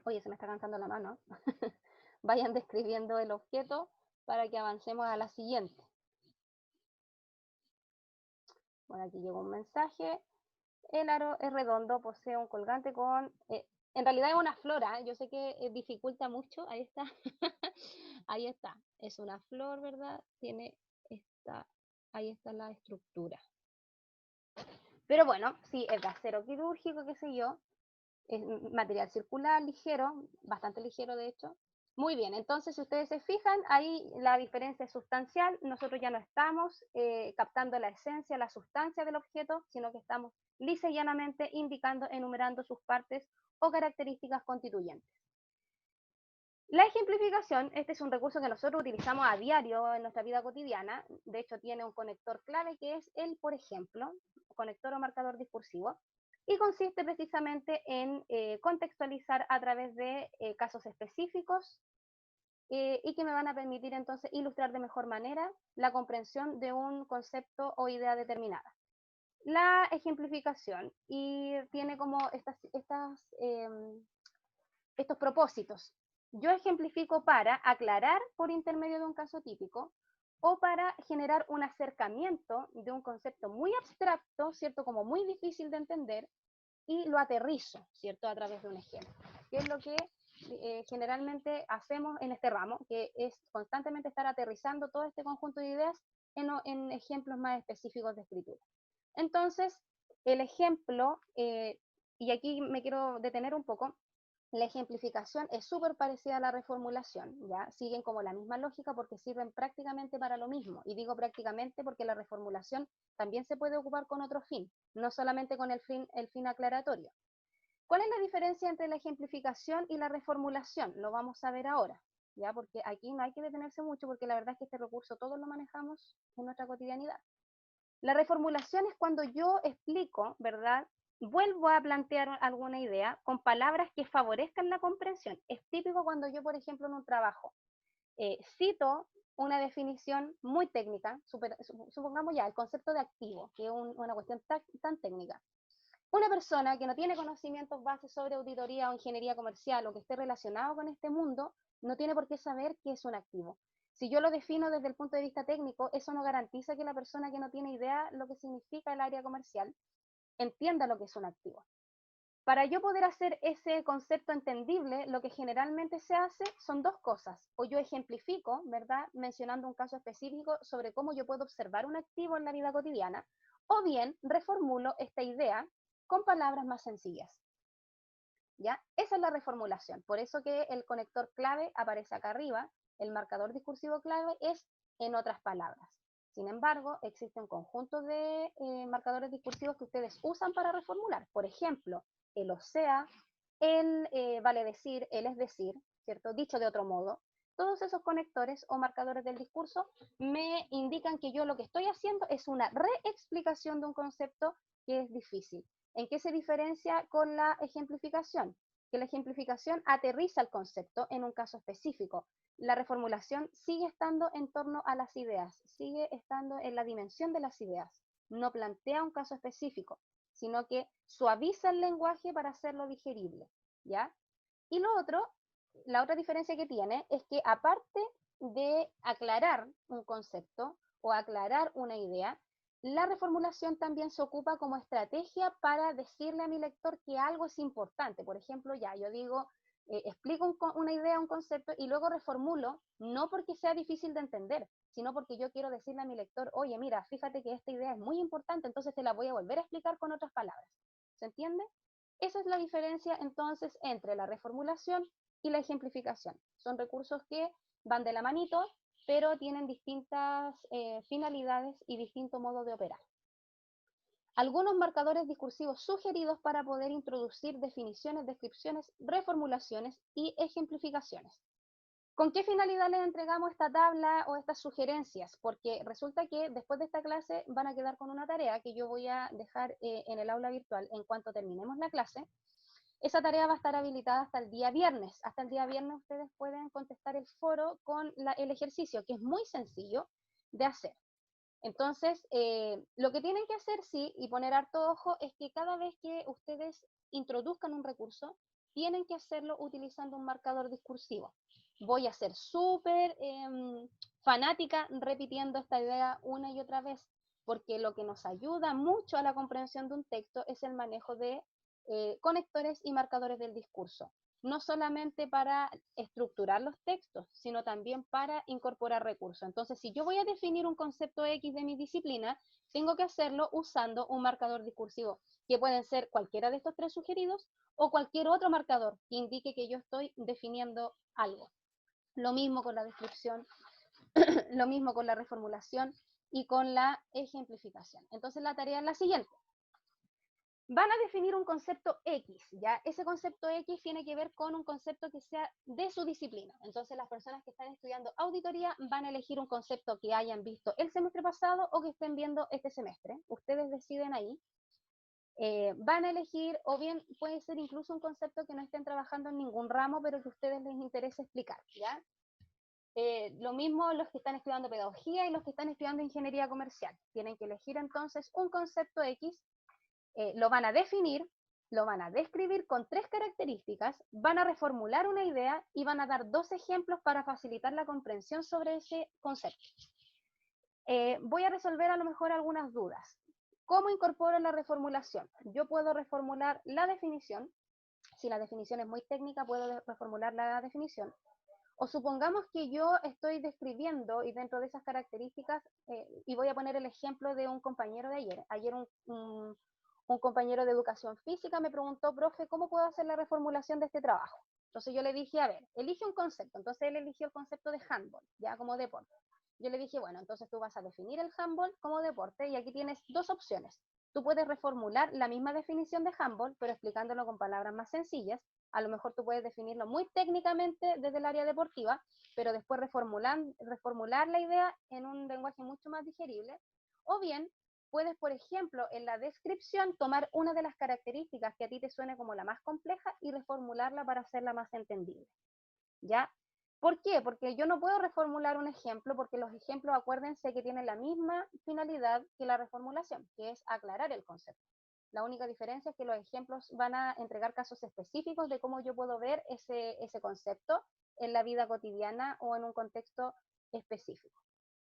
Oye, se me está cansando la mano. Vayan describiendo el objeto para que avancemos a la siguiente. Bueno, aquí llegó un mensaje. El aro es redondo, posee un colgante con... en realidad es una flora, yo sé que dificulta mucho. Ahí está. Ahí está. Es una flor, ¿verdad? Tiene esta... Ahí está la estructura. Pero bueno, sí, es de acero quirúrgico, qué sé yo. Es material circular, ligero, bastante ligero de hecho. Muy bien, entonces si ustedes se fijan, ahí la diferencia es sustancial. Nosotros ya no estamos captando la esencia, la sustancia del objeto, sino que estamos lisa y llanamente indicando, enumerando sus partes o características constituyentes. La ejemplificación, este es un recurso que nosotros utilizamos a diario en nuestra vida cotidiana. De hecho, tiene un conector clave que es el, por ejemplo, conector o marcador discursivo, y consiste precisamente en contextualizar a través de casos específicos y que me van a permitir entonces ilustrar de mejor manera la comprensión de un concepto o idea determinada. La ejemplificación y tiene como estos propósitos. Yo ejemplifico para aclarar por intermedio de un caso típico o para generar un acercamiento de un concepto muy abstracto, ¿cierto? Como muy difícil de entender, y lo aterrizo, ¿cierto? A través de un ejemplo. Que es lo que generalmente hacemos en este ramo, que es constantemente estar aterrizando todo este conjunto de ideas en ejemplos más específicos de escritura. Entonces, el ejemplo, y aquí me quiero detener un poco, la ejemplificación es súper parecida a la reformulación, ¿ya? Siguen como la misma lógica porque sirven prácticamente para lo mismo. Y digo prácticamente porque la reformulación también se puede ocupar con otro fin, no solamente con el fin aclaratorio. ¿Cuál es la diferencia entre la ejemplificación y la reformulación? Lo vamos a ver ahora, ¿ya? Porque aquí no hay que detenerse mucho porque la verdad es que este recurso todos lo manejamos en nuestra cotidianidad. La reformulación es cuando yo explico, ¿verdad? Vuelvo a plantear alguna idea con palabras que favorezcan la comprensión. Es típico cuando yo, por ejemplo, en un trabajo, cito una definición muy técnica, supongamos ya el concepto de activo, que es una cuestión tan técnica. Una persona que no tiene conocimientos bases sobre auditoría o ingeniería comercial o que esté relacionado con este mundo, no tiene por qué saber qué es un activo. Si yo lo defino desde el punto de vista técnico, eso no garantiza que la persona que no tiene idea lo que significa el área comercial entienda lo que es un activo. Para yo poder hacer ese concepto entendible, lo que generalmente se hace son dos cosas. O yo ejemplifico, ¿verdad? Mencionando un caso específico sobre cómo yo puedo observar un activo en la vida cotidiana, o bien reformulo esta idea con palabras más sencillas. ¿Ya? Esa es la reformulación. Por eso que el conector clave aparece acá arriba, el marcador discursivo clave es en otras palabras. Sin embargo, existe un conjunto de marcadores discursivos que ustedes usan para reformular. Por ejemplo, el o sea, el vale decir, el es decir, ¿cierto? Dicho de otro modo. Todos esos conectores o marcadores del discurso me indican que yo lo que estoy haciendo es una reexplicación de un concepto que es difícil. ¿En qué se diferencia con la ejemplificación? que la ejemplificación aterriza el concepto en un caso específico. La reformulación sigue estando en torno a las ideas, sigue estando en la dimensión de las ideas. No plantea un caso específico, sino que suaviza el lenguaje para hacerlo digerible, ¿ya? Y lo otro, la otra diferencia que tiene es que aparte de aclarar un concepto o aclarar una idea, la reformulación también se ocupa como estrategia para decirle a mi lector que algo es importante. Por ejemplo, ya yo digo, explico una idea, un concepto y luego reformulo, no porque sea difícil de entender, sino porque yo quiero decirle a mi lector, oye, mira, fíjate que esta idea es muy importante, entonces te la voy a volver a explicar con otras palabras. ¿Se entiende? Esa es la diferencia entonces entre la reformulación y la ejemplificación. Son recursos que van de la manito, pero tienen distintas finalidades y distinto modo de operar. Algunos marcadores discursivos sugeridos para poder introducir definiciones, descripciones, reformulaciones y ejemplificaciones. ¿Con qué finalidad les entregamos esta tabla o estas sugerencias? Porque resulta que después de esta clase van a quedar con una tarea que yo voy a dejar en el aula virtual en cuanto terminemos la clase. Esa tarea va a estar habilitada hasta el día viernes. Hasta el día viernes ustedes pueden contestar el foro con el ejercicio, que es muy sencillo de hacer. Entonces, lo que tienen que hacer, sí, y poner harto ojo, es que cada vez que ustedes introduzcan un recurso, tienen que hacerlo utilizando un marcador discursivo. Voy a ser súper fanática repitiendo esta idea una y otra vez, porque lo que nos ayuda mucho a la comprensión de un texto es el manejo de conectores y marcadores del discurso. No solamente para estructurar los textos, sino también para incorporar recursos. Entonces, si yo voy a definir un concepto X de mi disciplina, tengo que hacerlo usando un marcador discursivo, que pueden ser cualquiera de estos tres sugeridos o cualquier otro marcador que indique que yo estoy definiendo algo. Lo mismo con la descripción, lo mismo con la reformulación y con la ejemplificación. Entonces, la tarea es la siguiente. Van a definir un concepto X, ¿ya? Ese concepto X tiene que ver con un concepto que sea de su disciplina. Entonces, las personas que están estudiando auditoría van a elegir un concepto que hayan visto el semestre pasado o que estén viendo este semestre. Ustedes deciden ahí. Van a elegir, o bien puede ser incluso un concepto que no estén trabajando en ningún ramo, pero que a ustedes les interese explicar, ¿ya? Lo mismo los que están estudiando pedagogía y los que están estudiando ingeniería comercial. Tienen que elegir entonces un concepto X. Lo van a definir, lo van a describir con 3 características, van a reformular una idea y van a dar 2 ejemplos para facilitar la comprensión sobre ese concepto. Voy a resolver a lo mejor algunas dudas. ¿Cómo incorporo la reformulación? Yo puedo reformular la definición. Si la definición es muy técnica, puedo reformular la definición. O supongamos que yo estoy describiendo y dentro de esas características, y voy a poner el ejemplo de un compañero de ayer. Ayer un compañero de educación física me preguntó, profe, ¿cómo puedo hacer la reformulación de este trabajo? Entonces yo le dije, a ver, elige un concepto. Entonces él eligió el concepto de handball, ya como deporte. Yo le dije, bueno, entonces tú vas a definir el handball como deporte y aquí tienes 2 opciones. Tú puedes reformular la misma definición de handball, pero explicándolo con palabras más sencillas. A lo mejor tú puedes definirlo muy técnicamente desde el área deportiva, pero después reformular la idea en un lenguaje mucho más digerible. O bien, puedes, por ejemplo, en la descripción tomar una de las características que a ti te suene como la más compleja y reformularla para hacerla más entendible, ¿ya? ¿Por qué? Porque yo no puedo reformular un ejemplo, porque los ejemplos, acuérdense que tienen la misma finalidad que la reformulación, que es aclarar el concepto. La única diferencia es que los ejemplos van a entregar casos específicos de cómo yo puedo ver ese concepto en la vida cotidiana o en un contexto específico,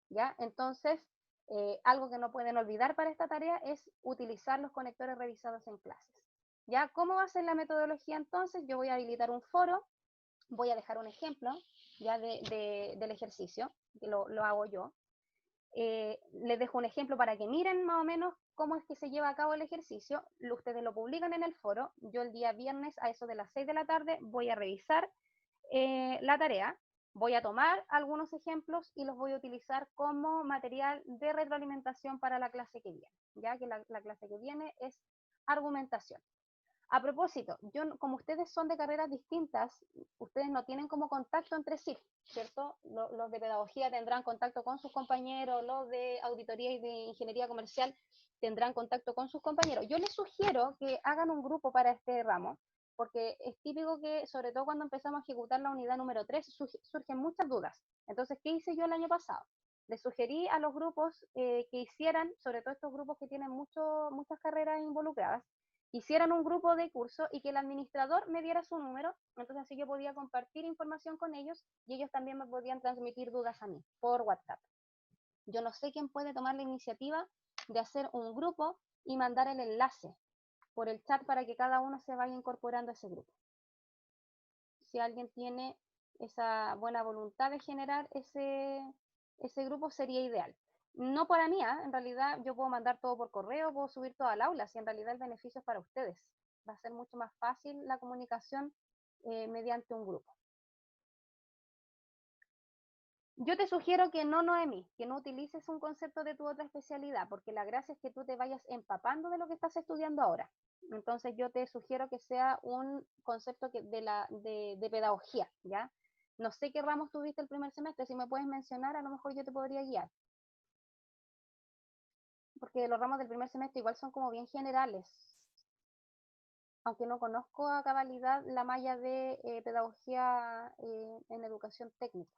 ¿ya? Entonces, algo que no pueden olvidar para esta tarea es utilizar los conectores revisados en clases. ¿Ya? ¿Cómo va a ser la metodología entonces? Yo voy a habilitar un foro, voy a dejar un ejemplo ya del ejercicio, que lo hago yo. Les dejo un ejemplo para que miren más o menos cómo es que se lleva a cabo el ejercicio. Ustedes lo publican en el foro. Yo el día viernes a eso de las 6 de la tarde voy a revisar la tarea. Voy a tomar algunos ejemplos y los voy a utilizar como material de retroalimentación para la clase que viene, ya que la clase que viene es argumentación. A propósito, como ustedes son de carreras distintas, ustedes no tienen como contacto entre sí, ¿cierto? Los de pedagogía tendrán contacto con sus compañeros, los de auditoría y de ingeniería comercial tendrán contacto con sus compañeros. Yo les sugiero que hagan un grupo para este ramo, porque es típico que, sobre todo cuando empezamos a ejecutar la unidad número 3, surgen muchas dudas. Entonces, ¿qué hice yo el año pasado? Le sugerí a los grupos que hicieran, sobre todo estos grupos que tienen muchas carreras involucradas, hicieran un grupo de curso y que el administrador me diera su número, entonces así yo podía compartir información con ellos y ellos también me podían transmitir dudas a mí por WhatsApp. Yo no sé quién puede tomar la iniciativa de hacer un grupo y mandar el enlace por el chat para que cada uno se vaya incorporando a ese grupo. Si alguien tiene esa buena voluntad de generar ese grupo, sería ideal. No para mí, en realidad yo puedo mandar todo por correo, puedo subir todo al aula, si en realidad el beneficio es para ustedes. Va a ser mucho más fácil la comunicación mediante un grupo. Yo te sugiero que no, Noemí, que no utilices un concepto de tu otra especialidad, porque la gracia es que tú te vayas empapando de lo que estás estudiando ahora. Entonces yo te sugiero que sea un concepto de pedagogía, ¿ya? No sé qué ramos tuviste el primer semestre, si me puedes mencionar, a lo mejor yo te podría guiar. Porque los ramos del primer semestre igual son como bien generales. Aunque no conozco a cabalidad la malla de pedagogía en educación técnica.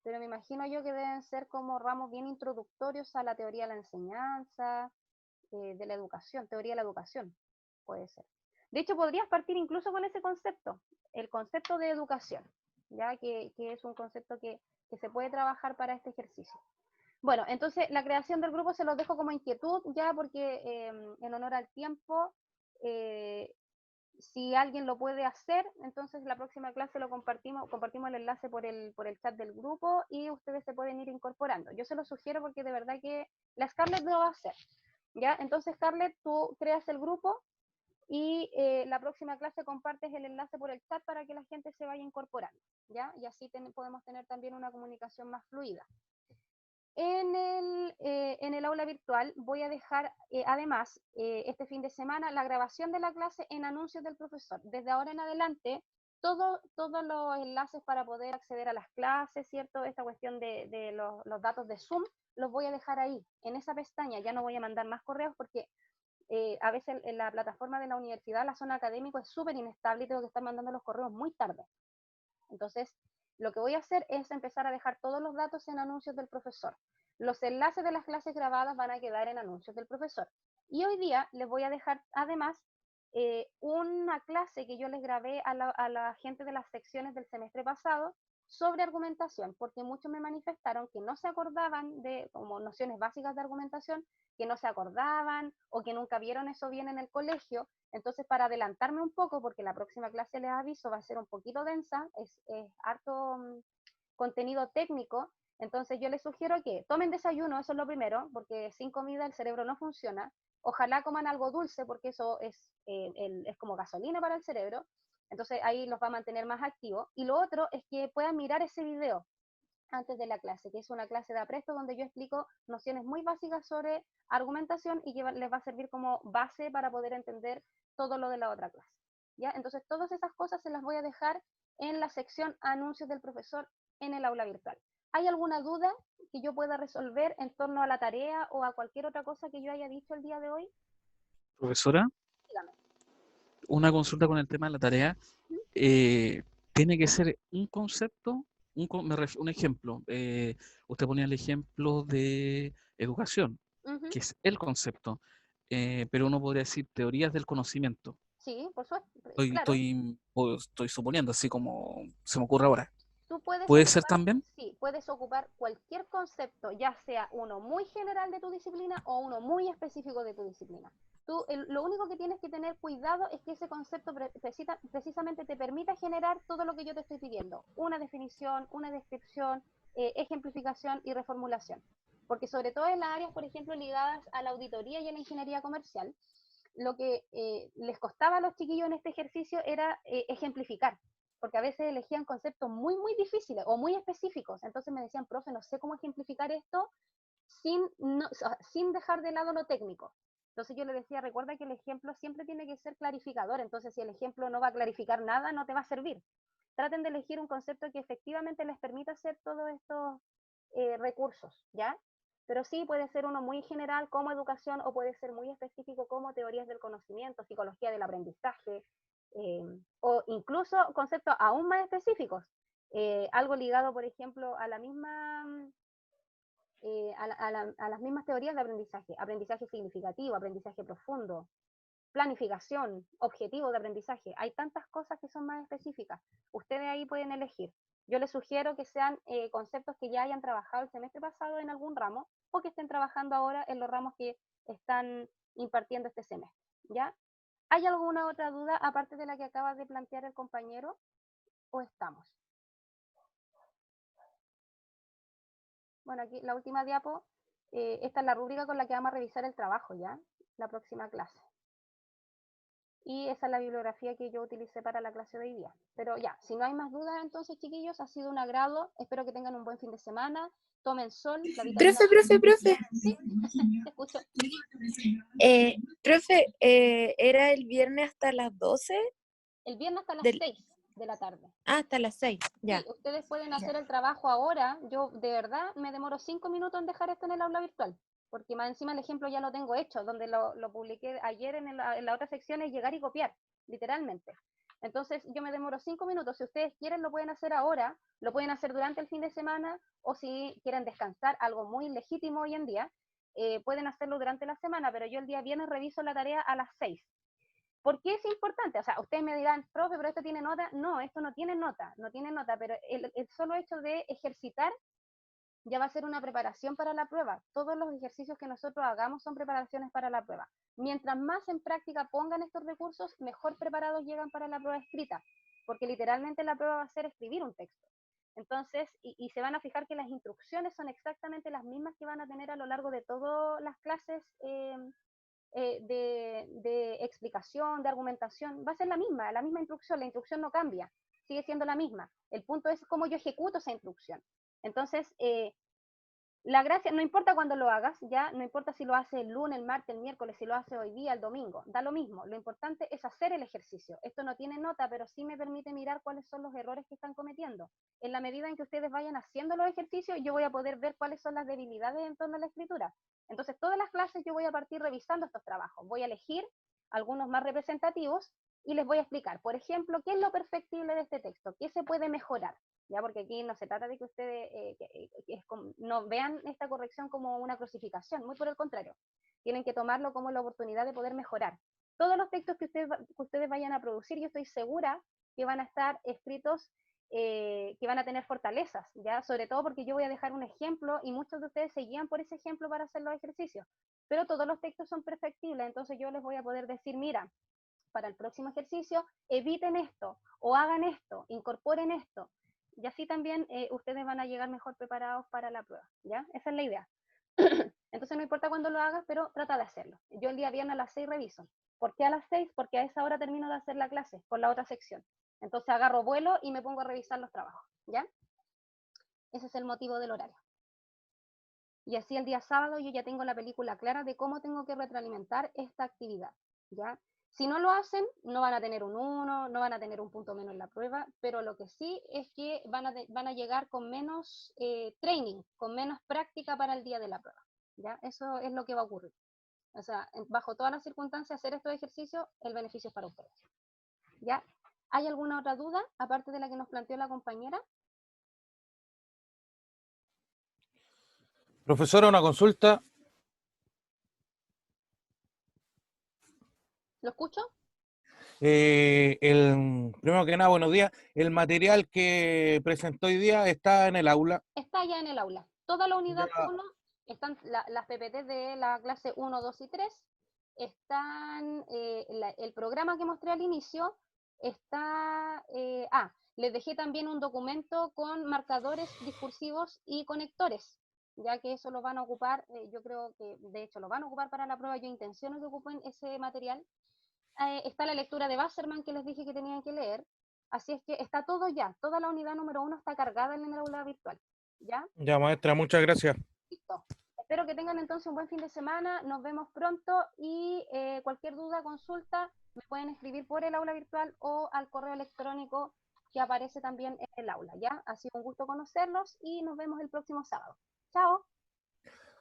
Pero me imagino yo que deben ser como ramos bien introductorios a la teoría de la enseñanza, de la educación, teoría de la educación, puede ser. De hecho, podrías partir incluso con ese concepto, el concepto de educación, ya que es un concepto que se puede trabajar para este ejercicio. Bueno, entonces la creación del grupo se los dejo como inquietud ya porque en honor al tiempo, si alguien lo puede hacer, entonces la próxima clase lo compartimos el enlace por el chat del grupo y ustedes se pueden ir incorporando. Yo se lo sugiero porque de verdad que la Scarlett lo va a hacer, ¿ya? Entonces, Scarlett, tú creas el grupo y la próxima clase compartes el enlace por el chat para que la gente se vaya incorporando, ¿ya? Y así podemos tener también una comunicación más fluida. En el aula virtual voy a dejar además este fin de semana la grabación de la clase en anuncios del profesor. Desde ahora en adelante, todos los enlaces para poder acceder a las clases, ¿cierto? Esta cuestión de los datos de Zoom, los voy a dejar ahí, en esa pestaña. Ya no voy a mandar más correos porque a veces en la plataforma de la universidad, la zona académica es súper inestable y tengo que estar mandando los correos muy tarde. Entonces, lo que voy a hacer es empezar a dejar todos los datos en anuncios del profesor. Los enlaces de las clases grabadas van a quedar en anuncios del profesor. Y hoy día les voy a dejar además una clase que yo les grabé a la gente de las secciones del semestre pasado sobre argumentación, porque muchos me manifestaron que no se acordaban de como nociones básicas de argumentación, que no se acordaban o que nunca vieron eso bien en el colegio. Entonces, para adelantarme un poco, porque la próxima clase les aviso va a ser un poquito densa, es harto contenido técnico, entonces yo les sugiero que tomen desayuno, eso es lo primero, porque sin comida el cerebro no funciona. Ojalá coman algo dulce, porque eso es como gasolina para el cerebro, entonces ahí los va a mantener más activos. Y lo otro es que puedan mirar ese video antes de la clase, que es una clase de apresto donde yo explico nociones muy básicas sobre argumentación y que les va a servir como base para poder entender todo lo de la otra clase. ¿Ya? Entonces, todas esas cosas se las voy a dejar en la sección anuncios del profesor en el aula virtual. ¿Hay alguna duda que yo pueda resolver en torno a la tarea o a cualquier otra cosa que yo haya dicho el día de hoy? Profesora, Dígame. una consulta con el tema de la tarea. Tiene que ser un concepto, un ejemplo. Usted ponía el ejemplo de educación, que es el concepto, pero uno podría decir teorías del conocimiento. Sí, por supuesto, Estoy, claro. estoy, estoy suponiendo, así como se me ocurre ahora. Tú puedes ¿Puede ser ocupar, también? sí, puedes ocupar cualquier concepto, ya sea uno muy general de tu disciplina o uno muy específico de tu disciplina. Tú, lo único que tienes que tener cuidado es que ese concepto precisamente te permita generar todo lo que yo te estoy pidiendo. Una definición, una descripción, ejemplificación y reformulación. Porque sobre todo en las áreas, por ejemplo, ligadas a la auditoría y a la ingeniería comercial, lo que les costaba a los chiquillos en este ejercicio era ejemplificar, porque a veces elegían conceptos muy, muy difíciles o muy específicos. Entonces me decían, profe, no sé cómo ejemplificar esto sin dejar de lado lo técnico. Entonces yo les decía, recuerda que el ejemplo siempre tiene que ser clarificador, entonces si el ejemplo no va a clarificar nada, no te va a servir. Traten de elegir un concepto que efectivamente les permita hacer todos estos recursos, ¿ya? Pero sí puede ser uno muy general como educación o puede ser muy específico como teorías del conocimiento, psicología del aprendizaje, O incluso conceptos aún más específicos, algo ligado, por ejemplo, a la misma... a las mismas teorías de aprendizaje, aprendizaje significativo, aprendizaje profundo, planificación, objetivo de aprendizaje. Hay tantas cosas que son más específicas. Ustedes ahí pueden elegir. Yo les sugiero que sean conceptos que ya hayan trabajado el semestre pasado en algún ramo o que estén trabajando ahora en los ramos que están impartiendo este semestre, ¿ya? ¿Hay alguna otra duda aparte de la que acaba de plantear el compañero o estamos? Bueno, aquí la última diapo, esta es la rúbrica con la que vamos a revisar el trabajo, ¿ya? La próxima clase. Y esa es la bibliografía que yo utilicé para la clase de hoy día. Pero ya, si no hay más dudas, entonces, chiquillos, ha sido un agrado. Espero que tengan un buen fin de semana. Tomen sol, la vitamina D. Profe. Sí, te escucho. Profe, ¿era el viernes hasta las 12? El viernes hasta las Del... 6 de la tarde. Ah, hasta las 6, ya. Sí, ustedes pueden hacer el trabajo ahora. Yo, de verdad, me demoro 5 minutos en dejar esto en el aula virtual. Porque más encima el ejemplo ya lo tengo hecho, donde lo publiqué ayer en la otra sección, es llegar y copiar, literalmente. Entonces yo me demoro 5 minutos. Si ustedes quieren lo pueden hacer ahora, lo pueden hacer durante el fin de semana, o si quieren descansar, algo muy legítimo hoy en día, pueden hacerlo durante la semana, pero yo el día viernes reviso la tarea a las 6. ¿Por qué es importante? O sea, ustedes me dirán, profe, pero esto tiene nota. No, esto no tiene nota, pero el solo hecho de ejercitar ya va a ser una preparación para la prueba. Todos los ejercicios que nosotros hagamos son preparaciones para la prueba. Mientras más en práctica pongan estos recursos, mejor preparados llegan para la prueba escrita, porque literalmente la prueba va a ser escribir un texto. Entonces, y se van a fijar que las instrucciones son exactamente las mismas que van a tener a lo largo de todas las clases de explicación, de argumentación. Va a ser la misma instrucción, la instrucción no cambia, sigue siendo la misma. El punto es cómo yo ejecuto esa instrucción. Entonces, la gracia, no importa cuándo lo hagas, ya, no importa si lo hace el lunes, el martes, el miércoles, si lo hace hoy día, el domingo, da lo mismo. Lo importante es hacer el ejercicio. Esto no tiene nota, pero sí me permite mirar cuáles son los errores que están cometiendo. En la medida en que ustedes vayan haciendo los ejercicios, yo voy a poder ver cuáles son las debilidades en torno a la escritura. Entonces, todas las clases yo voy a partir revisando estos trabajos. Voy a elegir algunos más representativos y les voy a explicar, por ejemplo, qué es lo perfectible de este texto, qué se puede mejorar. ¿Ya? Porque aquí no se trata de que ustedes no vean esta corrección como una crucificación, muy por el contrario, tienen que tomarlo como la oportunidad de poder mejorar. Todos los textos que ustedes vayan a producir, yo estoy segura que van a estar escritos, que van a tener fortalezas, ¿ya? Sobre todo porque yo voy a dejar un ejemplo y muchos de ustedes se guían por ese ejemplo para hacer los ejercicios, pero todos los textos son perfectibles, entonces yo les voy a poder decir, mira, para el próximo ejercicio, eviten esto, o hagan esto, incorporen esto, y así también ustedes van a llegar mejor preparados para la prueba, ¿ya? Esa es la idea. Entonces no importa cuándo lo hagas, pero trata de hacerlo. Yo el día viernes a las 6 reviso. ¿Por qué a las 6? Porque a esa hora termino de hacer la clase por la otra sección. Entonces agarro vuelo y me pongo a revisar los trabajos, ¿ya? Ese es el motivo del horario. Y así el día sábado yo ya tengo la película clara de cómo tengo que retroalimentar esta actividad, ¿ya? Si no lo hacen, no van a tener un 1, no van a tener un punto menos en la prueba, pero lo que sí es que van a llegar con menos training, con menos práctica para el día de la prueba, ¿ya? Eso es lo que va a ocurrir. O sea, bajo todas las circunstancias, hacer estos ejercicios, el beneficio es para ustedes, ¿ya? ¿Hay alguna otra duda, aparte de la que nos planteó la compañera? Profesora, una consulta. ¿Lo escucho? Primero que nada, buenos días. El material que presentó hoy día está en el aula. Está ya en el aula. Toda la unidad Ya. 1, están las PPT de la clase 1, 2 y 3, están, el programa que mostré al inicio, está, les dejé también un documento con marcadores discursivos y conectores, ya que eso lo van a ocupar, yo creo que de hecho lo van a ocupar para la prueba, yo intenciono que ocupen ese material. Está la lectura de Wasserman que les dije que tenían que leer, así es que está todo ya, toda la unidad número 1 está cargada en el aula virtual, ¿ya? Ya, maestra, muchas gracias. Listo. Espero que tengan entonces un buen fin de semana, nos vemos pronto y cualquier duda, consulta, me pueden escribir por el aula virtual o al correo electrónico que aparece también en el aula, ¿ya? Ha sido un gusto conocerlos y nos vemos el próximo sábado. Chao.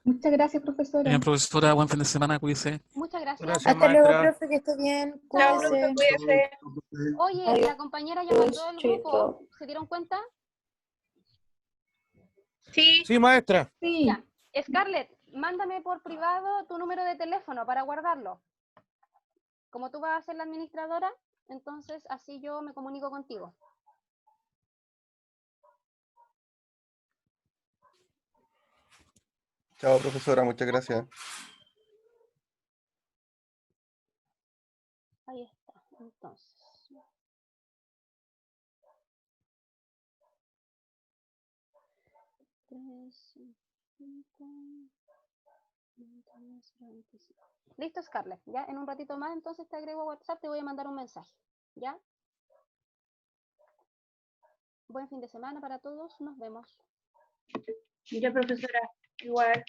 Muchas gracias, profesora. Bien, profesora, buen fin de semana, cuídese. Muchas gracias. Gracias, Hasta luego, maestra. profe, que esté bien. Chao, Cuídese. profe, cuídese. Oye, Adiós. la compañera ya mandó el grupo. Chaito. ¿Se dieron cuenta? Sí, Sí, maestra. Sí, Ya. Scarlett, mándame por privado tu número de teléfono para guardarlo. Como tú vas a ser la administradora, entonces así yo me comunico contigo. Chao, profesora, muchas gracias. Ahí está. Entonces. Listo, Scarlett. Ya en un ratito más, entonces te agrego a WhatsApp, te voy a mandar un mensaje. ¿Ya? Buen fin de semana para todos. Nos vemos. ya, profesora. Igual.